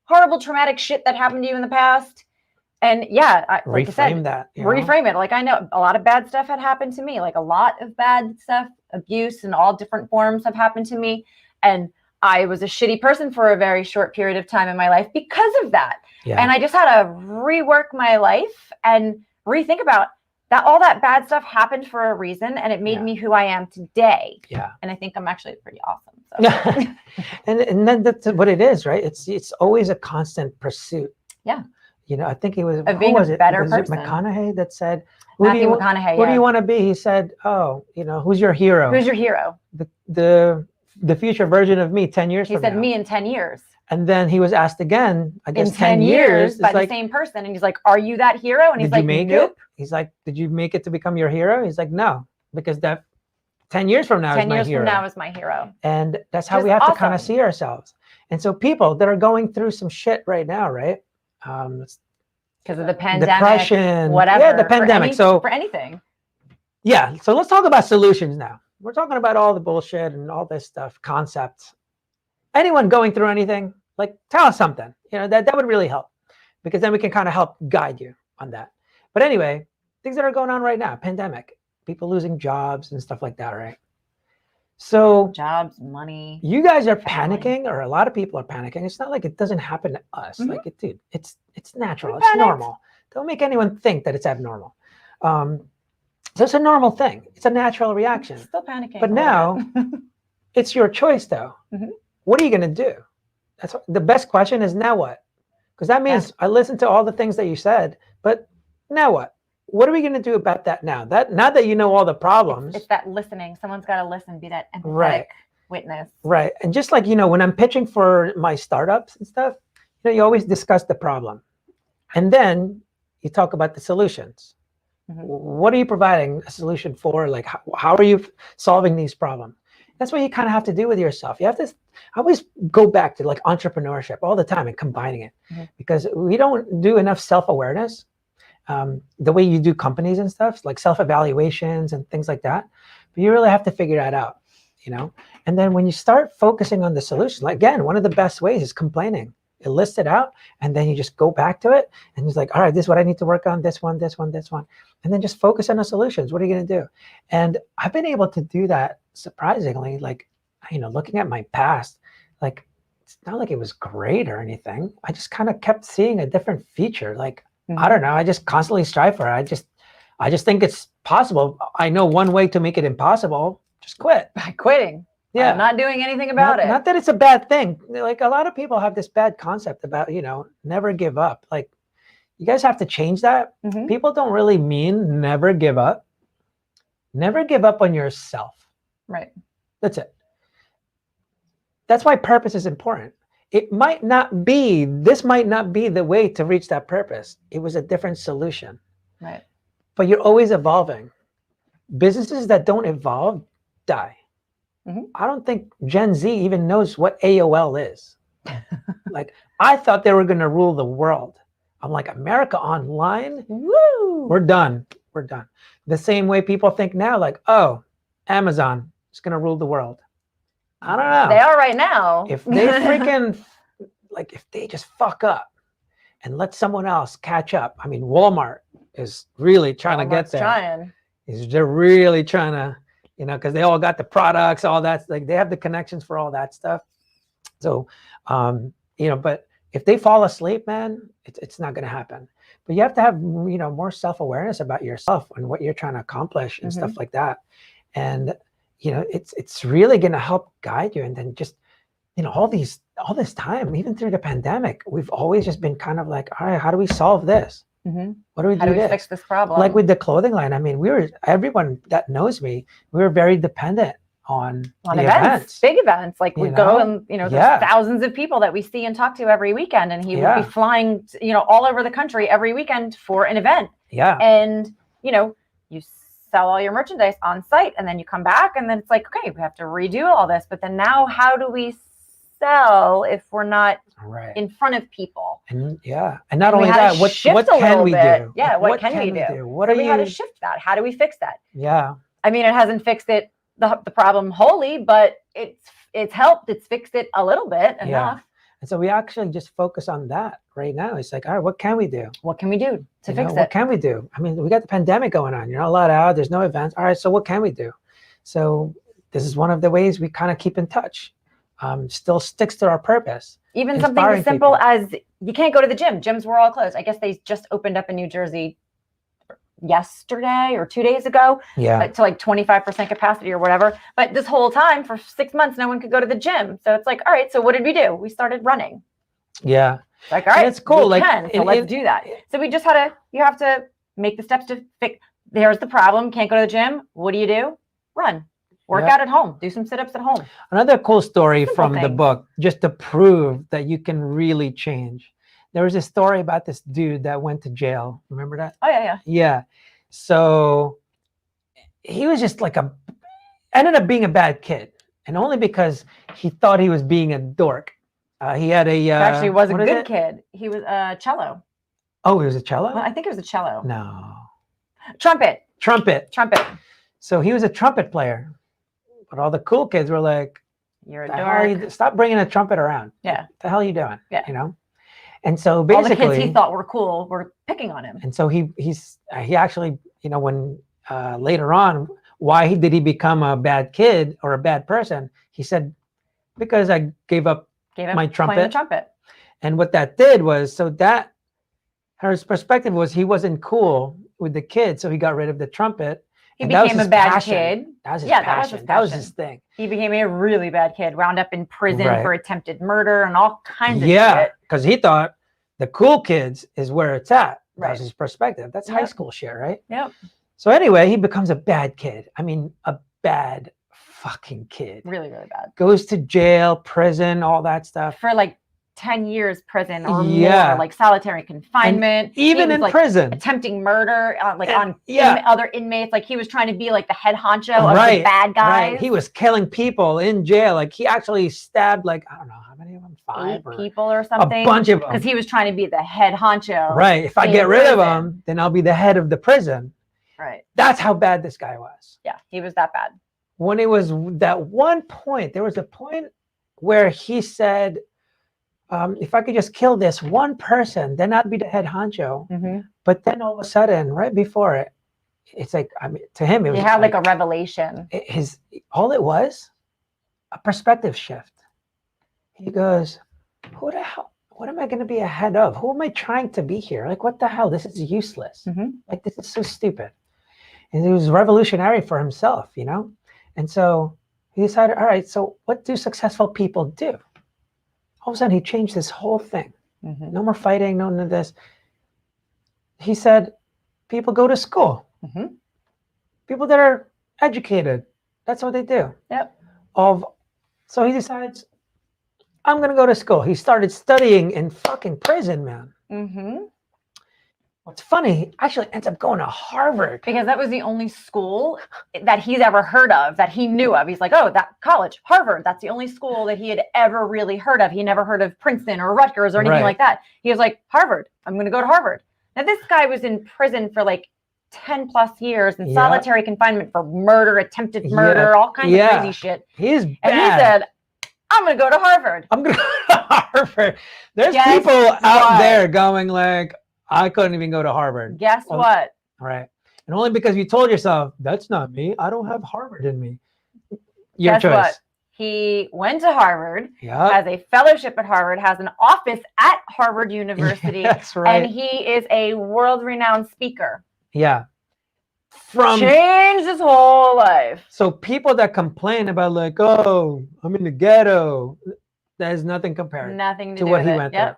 horrible traumatic shit that happened to you in the past. And reframe that. Reframe it. Like I know a lot of bad stuff had happened to me, like a lot of bad stuff, abuse in all different forms have happened to me. And I was a shitty person for a very short period of time in my life because of that. Yeah. And I just had to rework my life and rethink about that. All that bad stuff happened for a reason, and it made me who I am today. Yeah. And I think I'm actually pretty awesome. So. and then that's what it is, right? It's always a constant pursuit. Yeah. I think it was of being a better person. It McConaughey that said, Matthew McConaughey. What do you want to be? He said, who's your hero? Who's your hero? The future version of me 10 years from now. He said me in 10 years. And then he was asked again, I guess in 10 years by the same person. And he's like, are you that hero? And he's like, nope. He's like, did you make it to become your hero? He's like, no, because that 10 years from now is my hero. 10 years from now is my hero. And that's how we have to kind of see ourselves. And so people that are going through some shit right now, right? Because of the pandemic, depression, whatever. Yeah, the pandemic. For anything. Yeah. So let's talk about solutions now. We're talking about all the bullshit and all this stuff, concepts. Anyone going through anything, like tell us something. That would really help, because then we can kind of help guide you on that. But anyway, things that are going on right now, pandemic. people losing jobs and stuff like that, right? So Jobs, money. you guys are family. panicking, or a lot of people are panicking. It's not like it doesn't happen to us. Mhm. Like dude, it's natural. We It's panicked. normal. Don't make anyone think that it's abnormal. So it's a normal thing. It's a natural reaction. Still panicking. But a little now bit. it's your choice, though. Mhm. What are you going to do? That's the best question is now what? Because that means I listened to all the things that you said, but now what? What are we going to do about that now? Now that you know all the problems. It's that listening. Someone's got to listen, be that empathetic witness. Right. And just like, when I'm pitching for my startups and stuff, you always discuss the problem. And then you talk about the solutions. Mhm. What are you providing a solution for? Like, how are you solving these problems? That's what you kind of have to do with yourself. You have to always go back to like entrepreneurship all the time and combining it, because we don't do enough self-awareness. The way you do companies and stuff, like self-evaluations and things like that. But you really have to figure that out, And then when you start focusing on the solution, like, again, one of the best ways is complaining. You list it out, and then you just go back to it, and it's like, all right, this is what I need to work on, this one, this one, this one. And then just focus on the solutions. What are you going to do? And I've been able to do that surprisingly, like, looking at my past, like, it's not like it was great or anything. I just kind of kept seeing a different feature. Like, I don't know. I just constantly strive for it. I just think it's possible. I know one way to make it impossible. Just quit. By quitting. Yeah. I'm not doing anything about it. Not that it's a bad thing. Like, a lot of people have this bad concept about, never give up. Like, you guys have to change that. People don't really mean never give up. Never give up on yourself. Right. That's it. That's why purpose is important. This might not be the way to reach that purpose. It was a different solution. Right. But you're always evolving. Businesses that don't evolve die. I don't think Gen Z even knows what AOL is. Like, I thought they were going to rule the world. I'm like, America Online? Woo! We're done. We're done. The same way people think now, like, oh, Amazon is going to rule the world. I don't know. They are right now. If they freaking, like, if they just fuck up and let someone else catch up. I mean, Walmart is really trying to get there. They're really trying to, because they all got the products, all that, like, they have the connections for all that stuff. So, but if they fall asleep, man, it's not going to happen. But you have to have, more self-awareness about yourself and what you're trying to accomplish and stuff like that. And, it's really going to help guide you. And then just, all this time, even through the pandemic, we've always just been kind of like, all right, how do we solve this? What do we do? How do we fix this problem? Like with the clothing line, I mean, everyone that knows me, we were very dependent on events, big events. Like we'd go and, there's thousands of people that we see and talk to every weekend. And he would be flying, all over the country every weekend for an event. Yeah. And, you sell all your merchandise on site, and then you come back, and then it's like, okay, we have to redo all this. But then now, how do we sell if we're not in front of people? And and not only that, what can we do? Yeah, what can we do? What are we you? How to shift that? How do we fix that? Yeah. I mean, it hasn't fixed it the problem wholly, but it's helped. It's fixed it a little bit enough. And so we actually just focus on that right now. It's like, all right, what can we do? What can we do to fix it? What can we do? I mean, we got the pandemic going on. You're not allowed out. There's no events. All right, so what can we do? So this is one of the ways we kind of keep in touch. Still sticks to our purpose. Even something as simple as you can't go to the gym. Gyms were all closed. I guess they just opened up in New Jersey yesterday or 2 days ago. Yeah. To like 25% capacity or whatever. But this whole time for 6 months, no one could go to the gym. So it's like, all right, so what did we do? We started running. Yeah. Like, all right, it's cool. So let's do that. So we just you have to make the steps to fix. There's the problem. Can't go to the gym. What do? Run. Work out at home. Do some sit-ups at home. Another cool story from the book, just to prove that you can really change. There was a story about this dude that went to jail. Remember that? Oh, yeah. Yeah. So he was just like ended up being a bad kid. And only because he thought he was being a dork. He had he actually was a good kid. He was a cello. Oh, he was a cello? Well, I think it was a cello. No. Trumpet. So he was a trumpet player. But all the cool kids were like, "You're a dork. Stop bringing a trumpet around. Yeah. What the hell are you doing?" Yeah. And so basically, all the kids he thought were cool were picking on him. And so he actually, when later on, why did he become a bad kid or a bad person? He said, because I gave up my playing the trumpet. trumpet. And what that did was, so that her perspective was he wasn't cool with the kids, so he got rid of the trumpet. He and that was became a his bad passion. kid. That was his Yeah, passion. That was his thing. He became a really bad kid, wound up in prison Right. for attempted murder and all kinds of Yeah, shit. because he thought the cool kids is where it's at. That Right. was his perspective. That's high school shit, right? Yep. So anyway, he becomes a bad kid. I mean, a bad fucking kid. Really, really bad. Goes to jail, prison, all that stuff. For like 10 years prison or Yeah. more, like solitary confinement. Even in like prison. attempting murder, on yeah. other inmates. Like he was trying to be like the head honcho of Right, the bad guys. Right. He was killing people in jail. Like he actually stabbed like, I don't know, how many of them? 5 8 people or something. A bunch of them. Because he was trying to be the head honcho. Right. If I get rid of him, then I'll be the head of the prison. Right. That's how bad this guy was. Yeah, he was that bad. When it was that one point, there was a point where he said, if I could just kill this one person, then I'd be the head honcho. Mm-hmm. But then all of a sudden, right before it, it's like, I mean, to him, it was he had like a revelation. All it was, a perspective shift. He goes, who the hell, what am I going to be ahead of? Who am I trying to be here? Like, what the hell? This is useless. Mm-hmm. Like, this is so stupid. And it was revolutionary for himself, you know? And so he decided, all right, so what do successful people do? All of a sudden, he changed this whole thing. Mm-hmm. No more fighting, no none of this. He said, people go to school. Mm-hmm. People that are educated, that's what they do. Yep. So he decides, I'm going to go to school. He started studying in fucking prison, man. Mm-hmm. What's funny, he actually ends up going to Harvard. Because that was the only school that he's ever heard of, that he knew of. He's like, oh, that college, Harvard, that's the only school that he had ever really heard of. He never heard of Princeton or Rutgers or anything like that. He was like, Harvard, I'm going to go to Harvard. Now, this guy was in prison for like 10 plus years in solitary confinement for murder, attempted murder, all kinds of crazy shit. He's bad. And he said, I'm going to go to Harvard. I'm going to go to Harvard. There's people out there going like, I couldn't even go to Harvard. Guess what? Right. And only because you told yourself, that's not me. I don't have Harvard in me. Your choice. What? He went to Harvard, yep. has a fellowship at Harvard, has an office at Harvard University. That's right. And he is a world-renowned speaker. Yeah. Changed his whole life. So people that complain about like, oh, I'm in the ghetto, that is nothing compared to what he went through.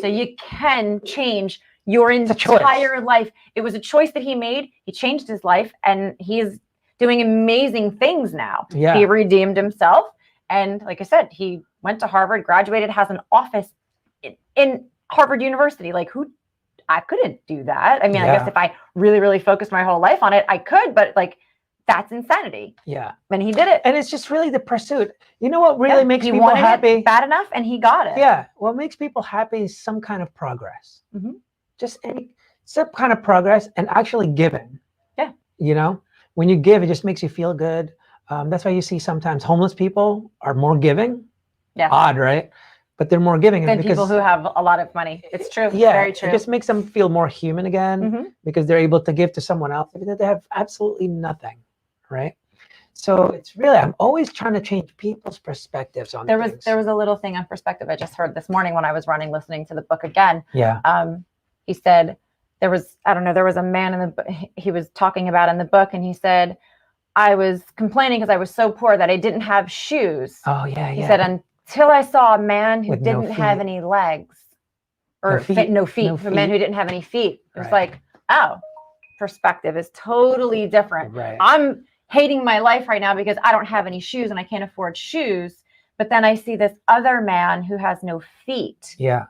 So you can change your entire life. It was a choice that he made. He changed his life, and he's doing amazing things now. Yeah. He redeemed himself. And like I said, he went to Harvard, graduated, has an office in Harvard University. Like I couldn't do that. I mean, I guess if I really, really focused my whole life on it, I could, but like, that's insanity. Yeah. And he did it. And it's just really the pursuit. You know what really makes people happy? It bad enough, and he got it. Yeah. What makes people happy is some kind of progress. Mm-hmm. Just some kind of progress and actually giving. Yeah. You know, when you give, it just makes you feel good. That's why you see sometimes homeless people are more giving. Yeah. Odd, right? But they're more giving than people who have a lot of money. It's true. Yeah. Very true. It just makes them feel more human again because they're able to give to someone else even though they have absolutely nothing. Right. So it's really, I'm always trying to change people's perspectives on things. There was a little thing on perspective I just heard this morning when I was running, listening to the book again. Yeah. He said there was a man in the book he was talking about in the book, and he said, I was complaining because I was so poor that I didn't have shoes. Oh yeah. He said, until I saw a man who with didn't have any legs or no feet. A man who didn't have any feet. It was like, oh, perspective is totally different. Right. I'm hating my life right now because I don't have any shoes and I can't afford shoes. But then I see this other man who has no feet. Yeah.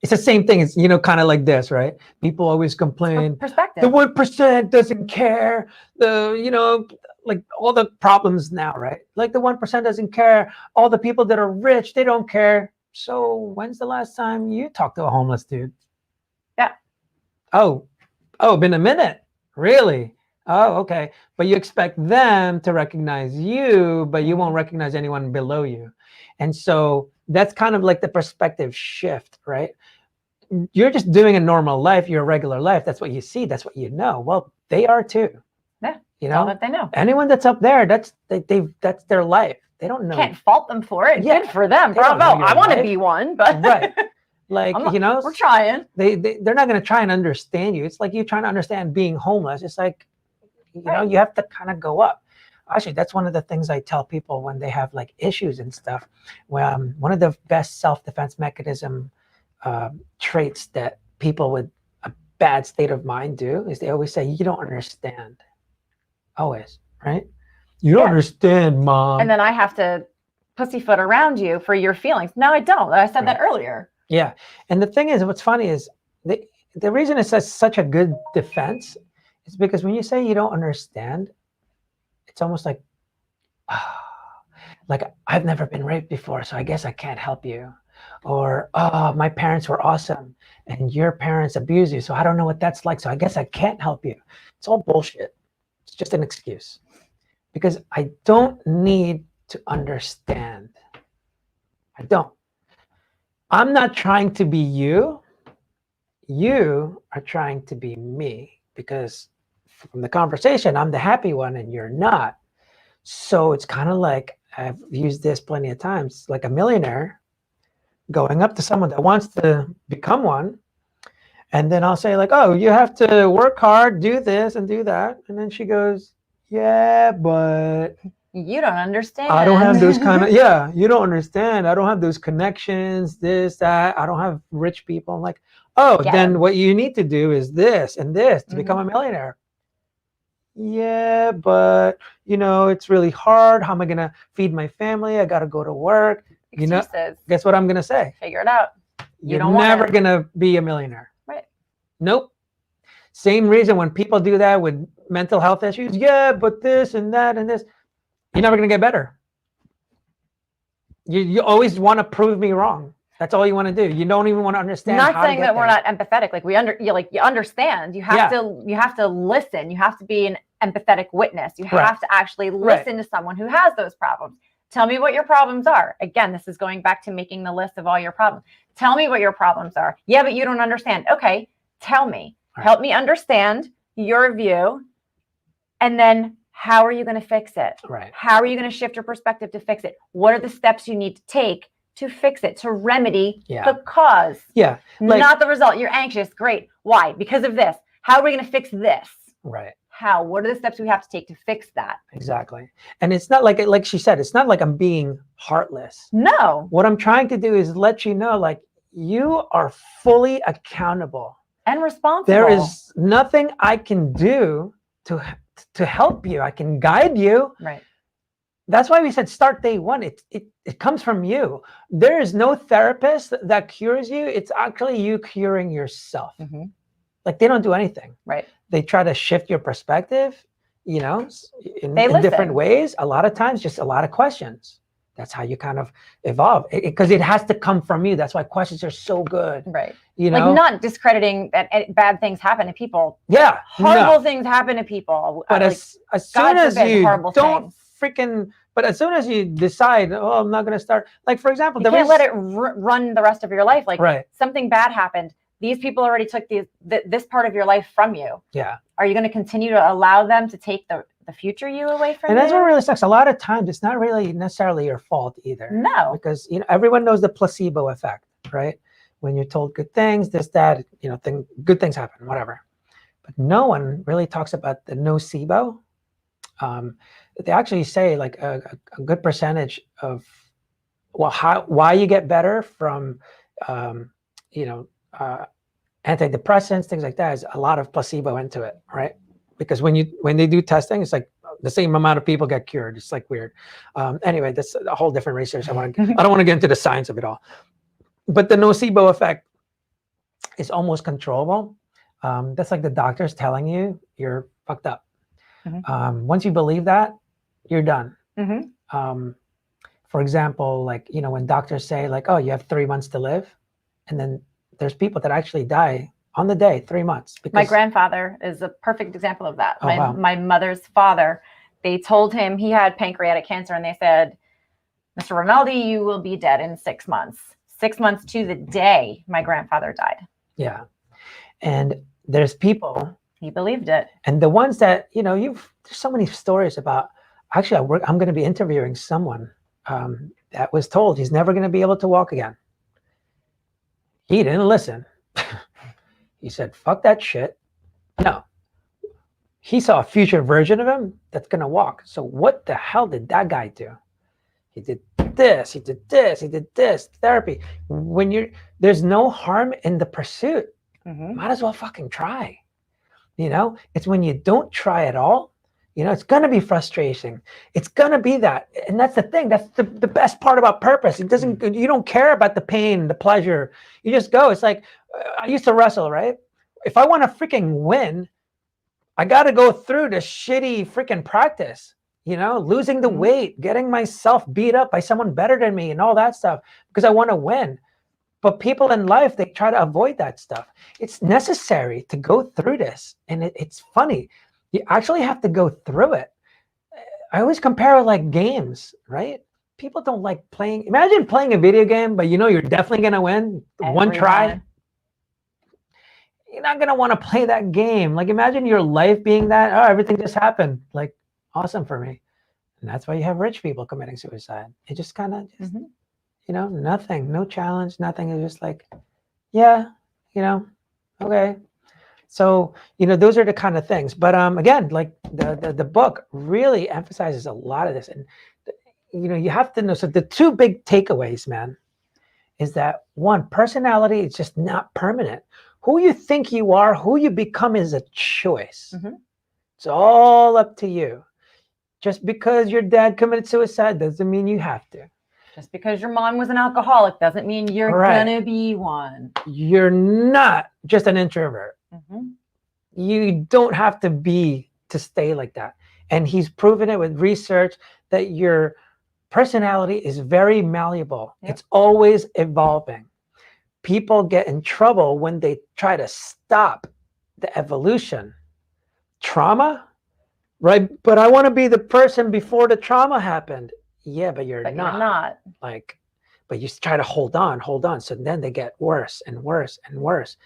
It's the same thing. It's, kind of like this, right? People always complain. Perspective. The 1% doesn't care. Like all the problems now, right? Like the 1% doesn't care. All the people that are rich, they don't care. So when's the last time you talked to a homeless dude? Yeah. Oh, been a minute. Really? Oh, okay. But you expect them to recognize you, but you won't recognize anyone below you. And so that's kind of like the perspective shift, right? You're just doing a normal life, your regular life. That's what you see. That's what you know. Well, they are too. Yeah. You That's all know, that they know. anyone that's up there, that's their life. They don't know. Can't fault them for it. Yeah, Good for them. they don't know Bravo. your I want to life. be one, but Right. Like, you know, we're trying. they're not going to try and understand you. It's like you trying to understand being homeless. It's like, you know, Right. you have to kind of go up. Actually, that's one of the things I tell people when they have like issues and stuff. One of the best self-defense mechanism traits that people with a bad state of mind do is they always say, you don't understand. Always, right? You don't understand, Mom. And then I have to pussyfoot around you for your feelings. No, I don't. I said that earlier. Yeah. And the thing is, what's funny is the reason it's such a good defense is because when you say you don't understand, it's almost like, like I've never been raped before, so I guess I can't help you. Or, oh, my parents were awesome and your parents abused you, so I don't know what that's like, so I guess I can't help you. It's all bullshit. It's just an excuse. Because I don't need to understand. I don't. I'm not trying to be you. You are trying to be me, because from the conversation, I'm the happy one and you're not. So it's kind of like, I've used this plenty of times, like a millionaire going up to someone that wants to become one. And then I'll say like, oh, you have to work hard, do this and do that. And then she goes, yeah, but you don't understand. I don't have those kind of, yeah, you don't understand. I don't have those connections, this, that. I don't have rich people. I'm like, oh, then what you need to do is this and this to become a millionaire. Yeah, but you know, it's really hard. How am I going to feed my family? I got to go to work. Excuses. You know, guess what I'm going to say? Figure it out. You're never going to be a millionaire. Right. Nope. Same reason when people do that with mental health issues. Yeah, but this and that and this. You're never going to get better. You always want to prove me wrong. That's all you want to do. You don't even want to understand. Not saying that we're not empathetic. Like you understand. You have to listen. You have to be an empathetic witness. You have to actually listen to someone who has those problems. Tell me what your problems are. Again, this is going back to making the list of all your problems. Tell me what your problems are. Yeah, but you don't understand. Okay, tell me. Help me understand your view. And then how are you going to fix it? Right. How are you going to shift your perspective to fix it? What are the steps you need to take to fix it, to remedy the cause? Yeah. Not the result. You're anxious. Great. Why? Because of this. How are we going to fix this? Right. How? What are the steps we have to take to fix that? Exactly. And it's not like she said, it's not like I'm being heartless. No. What I'm trying to do is let you know, like, you are fully accountable. And responsible. There is nothing I can do to help you. I can guide you. Right. That's why we said start day one. It comes from you. There is no therapist that cures you. It's actually you curing yourself. Mm-hmm. Like they don't do anything. Right. They try to shift your perspective, you know, in different ways. A lot of times, just a lot of questions. That's how you kind of evolve, because it has to come from you. That's why questions are so good. Right. You know, like not discrediting that bad things happen to people. Yeah. Horrible things happen to people. But like, as soon as you don't freaking, but as soon as you decide, oh, I'm not going to start. Like, for example, you can't let it run the rest of your life. Like something bad happened. These people already took this part of your life from you. Yeah. Are you going to continue to allow them to take the future you away from you? And that's what really sucks. A lot of times it's not really necessarily your fault either. No. Because, you know, everyone knows the placebo effect, right? When you're told good things, this, that, you know, good things happen, whatever. But no one really talks about the nocebo. They actually say like a good percentage of why you get better from, you know, antidepressants, things like that, is a lot of placebo into it, right? Because when they do testing, it's like the same amount of people get cured. It's like weird. Anyway, that's a whole different research. I don't want to get into the science of it all. But the nocebo effect is almost controllable. That's like the doctors telling you you're fucked up. Mm-hmm. Once you believe that, you're done. Mm-hmm. For example, like, you know, when doctors say like, oh, you have 3 months to live, and then there's people that actually die on the day, 3 months. My grandfather is a perfect example of that. Oh, wow. My mother's father, they told him he had pancreatic cancer, and they said, Mr. Rinaldi, you will be dead in 6 months. 6 months to the day my grandfather died. Yeah. And there's people He believed it. And the ones that, there's so many stories about, actually, I'm going to be interviewing someone that was told he's never going to be able to walk again. He didn't listen. He said, fuck that shit. No. He saw a future version of him that's going to walk. So what the hell did that guy do? He did this, he did this, he did this, therapy. There's no harm in the pursuit. Might as well fucking try. It's when you don't try at all, it's going to be frustration. It's going to be that. And that's the thing. That's the best part about purpose. You don't care about the pain, the pleasure. You just go. It's like, I used to wrestle, right? If I want to freaking win, I got to go through the shitty freaking practice, losing the weight, getting myself beat up by someone better than me and all that stuff because I want to win. But people in life, they try to avoid that stuff. It's necessary to go through this. And it's funny. You actually have to go through it. I always compare it like games, right? People don't like playing. Imagine playing a video game, but you're definitely going to win one try. You're not going to want to play that game. Like imagine your life being that, oh, everything just happened. Like awesome for me. And that's why you have rich people committing suicide. It just kind of nothing, no challenge, nothing. It's just like, yeah, okay. So, those are the kind of things. But again, like the book really emphasizes a lot of this. And, you have to know. So the two big takeaways, man, is that one, personality is just not permanent. Who you think you are, who you become is a choice. It's all up to you. Just because your dad committed suicide doesn't mean you have to. Just because your mom was an alcoholic doesn't mean you're gonna be one. You're not just an introvert. You don't have to stay like that. And he's proven it with research that your personality is very malleable. Yep. It's always evolving. People get in trouble when they try to stop the evolution. Trauma, right? But I want to be the person before the trauma happened. Yeah, but you're not. But you try to hold on. So then they get worse and worse and worse.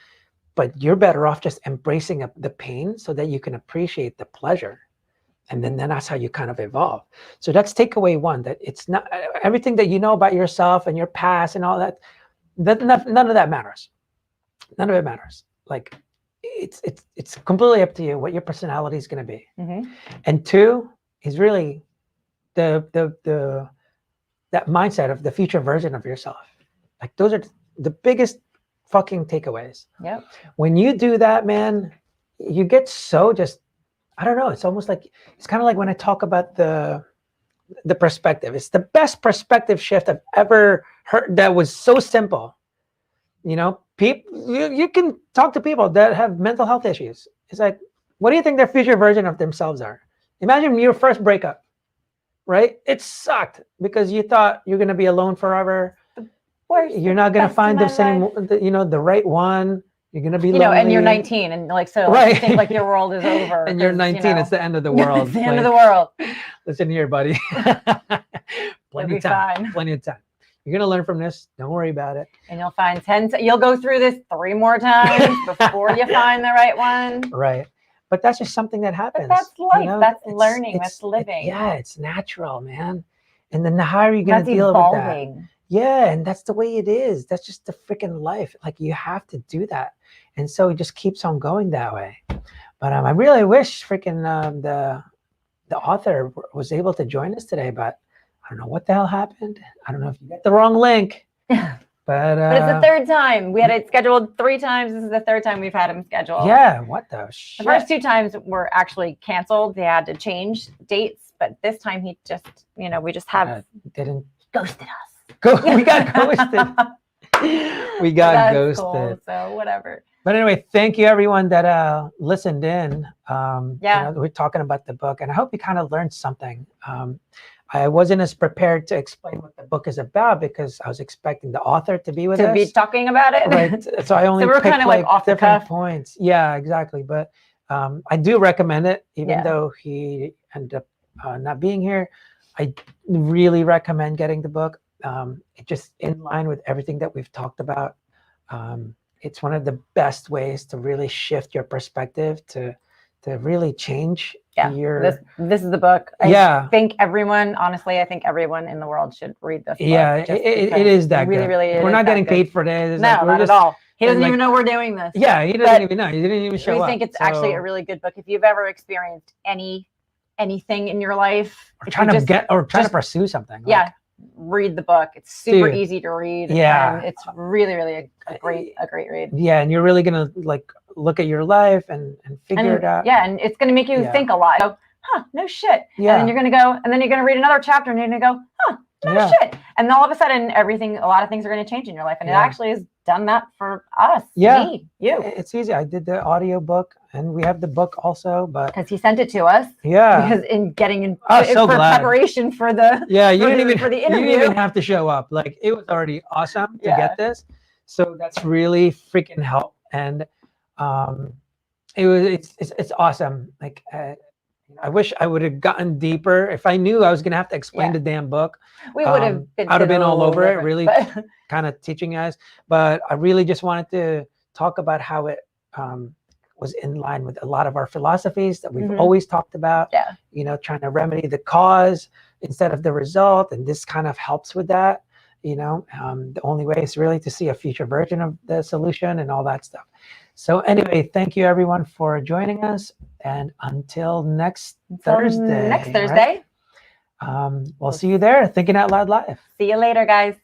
But you're better off just embracing the pain so that you can appreciate the pleasure. And then that's how you kind of evolve. So that's takeaway one, that it's not everything that you know about yourself and your past and all that. None of that matters. None of it matters. Like it's completely up to you what your personality is going to be. And two is really that mindset of the future version of yourself. Like those are the biggest fucking takeaways. Yep. When you do that, man, you get so just, I don't know. It's almost like, it's kind of like when I talk about the perspective. It's the best perspective shift I've ever heard. That was so simple. People, you can talk to people that have mental health issues. It's like, what do you think their future version of themselves are? Imagine your first breakup, right? It sucked because you thought you're going to be alone forever. You're not going to find the same, the right one. You're going to be lonely. And you're 19 and right. You think like your world is over. And you're 19, it's the end of the world. It's the end of the world. Listen here, buddy. Plenty of time. You're going to learn from this. Don't worry about it. And you'll find you'll go through this 3 more times before you find the right one. Right. But that's just something that happens. But that's life. That's learning. That's living. It's natural, man. And then the higher you're going to deal with that. Yeah, and that's the way it is. That's just the freaking life. Like you have to do that. And so it just keeps on going that way. But I really wish freaking the author was able to join us today, but I don't know what the hell happened. I don't know if you got the wrong link. But it's the third time. We had it scheduled 3 times. This is the third time we've had him scheduled. Yeah, what the shit? The first 2 times were actually canceled. They had to change dates, but this time he just, we just didn't ghosted us. We got ghosted. We got ghosted. Cool, so whatever. But anyway, thank you everyone that listened in. We're talking about the book, and I hope you kind of learned something. I wasn't as prepared to explain what the book is about because I was expecting the author to be with us. To be talking about it? Right. So I only picked kind of like off different points. Yeah, exactly. But I do recommend it, even though he ended up not being here. I really recommend getting the book. It's just in line with everything that we've talked about. it's one of the best ways to really shift your perspective, to really change your. This is the book. I think everyone, honestly, I think everyone in the world should read this book. Yeah, it is that really, good. Really, we're not getting paid for this. No, not at all. He doesn't even know we're doing this. Yeah, he doesn't even know. He didn't even show up. We think it's actually a really good book. If you've ever experienced anything in your life, or trying to pursue something. Yeah, read the book. It's super easy to read. Yeah, and it's really, really a great read. Yeah, and you're really gonna like look at your life and figure it out. Yeah, and it's gonna make you think a lot. Go, huh, no shit. Yeah. And then you're gonna go, and then you're gonna read another chapter, and you're gonna go, huh, no shit. And then all of a sudden, a lot of things are gonna change in your life, and it actually has done that for us. Yeah, me, you. It's easy. I did the audio book, and we have the book also, but because he sent it to us. Yeah. Because in getting in so for glad. preparation for the you didn't even for the interview. You didn't even have to show up. Like it was already awesome to get this. So that's really freaking help. And it's awesome. Like I wish I would have gotten deeper. If I knew I was gonna have to explain the damn book, we would have been. I'd have been all over it, really kind of teaching guys. But I really just wanted to talk about how it was in line with a lot of our philosophies that we've always talked about. Yeah. You know, trying to remedy the cause instead of the result, and this kind of helps with that. You know, the only way is really to see a future version of the solution and all that stuff. So anyway, thank you everyone for joining us, and until next Thursday. Next Thursday. Right? We'll see you there. Thinking Out Loud Live. See you later, guys.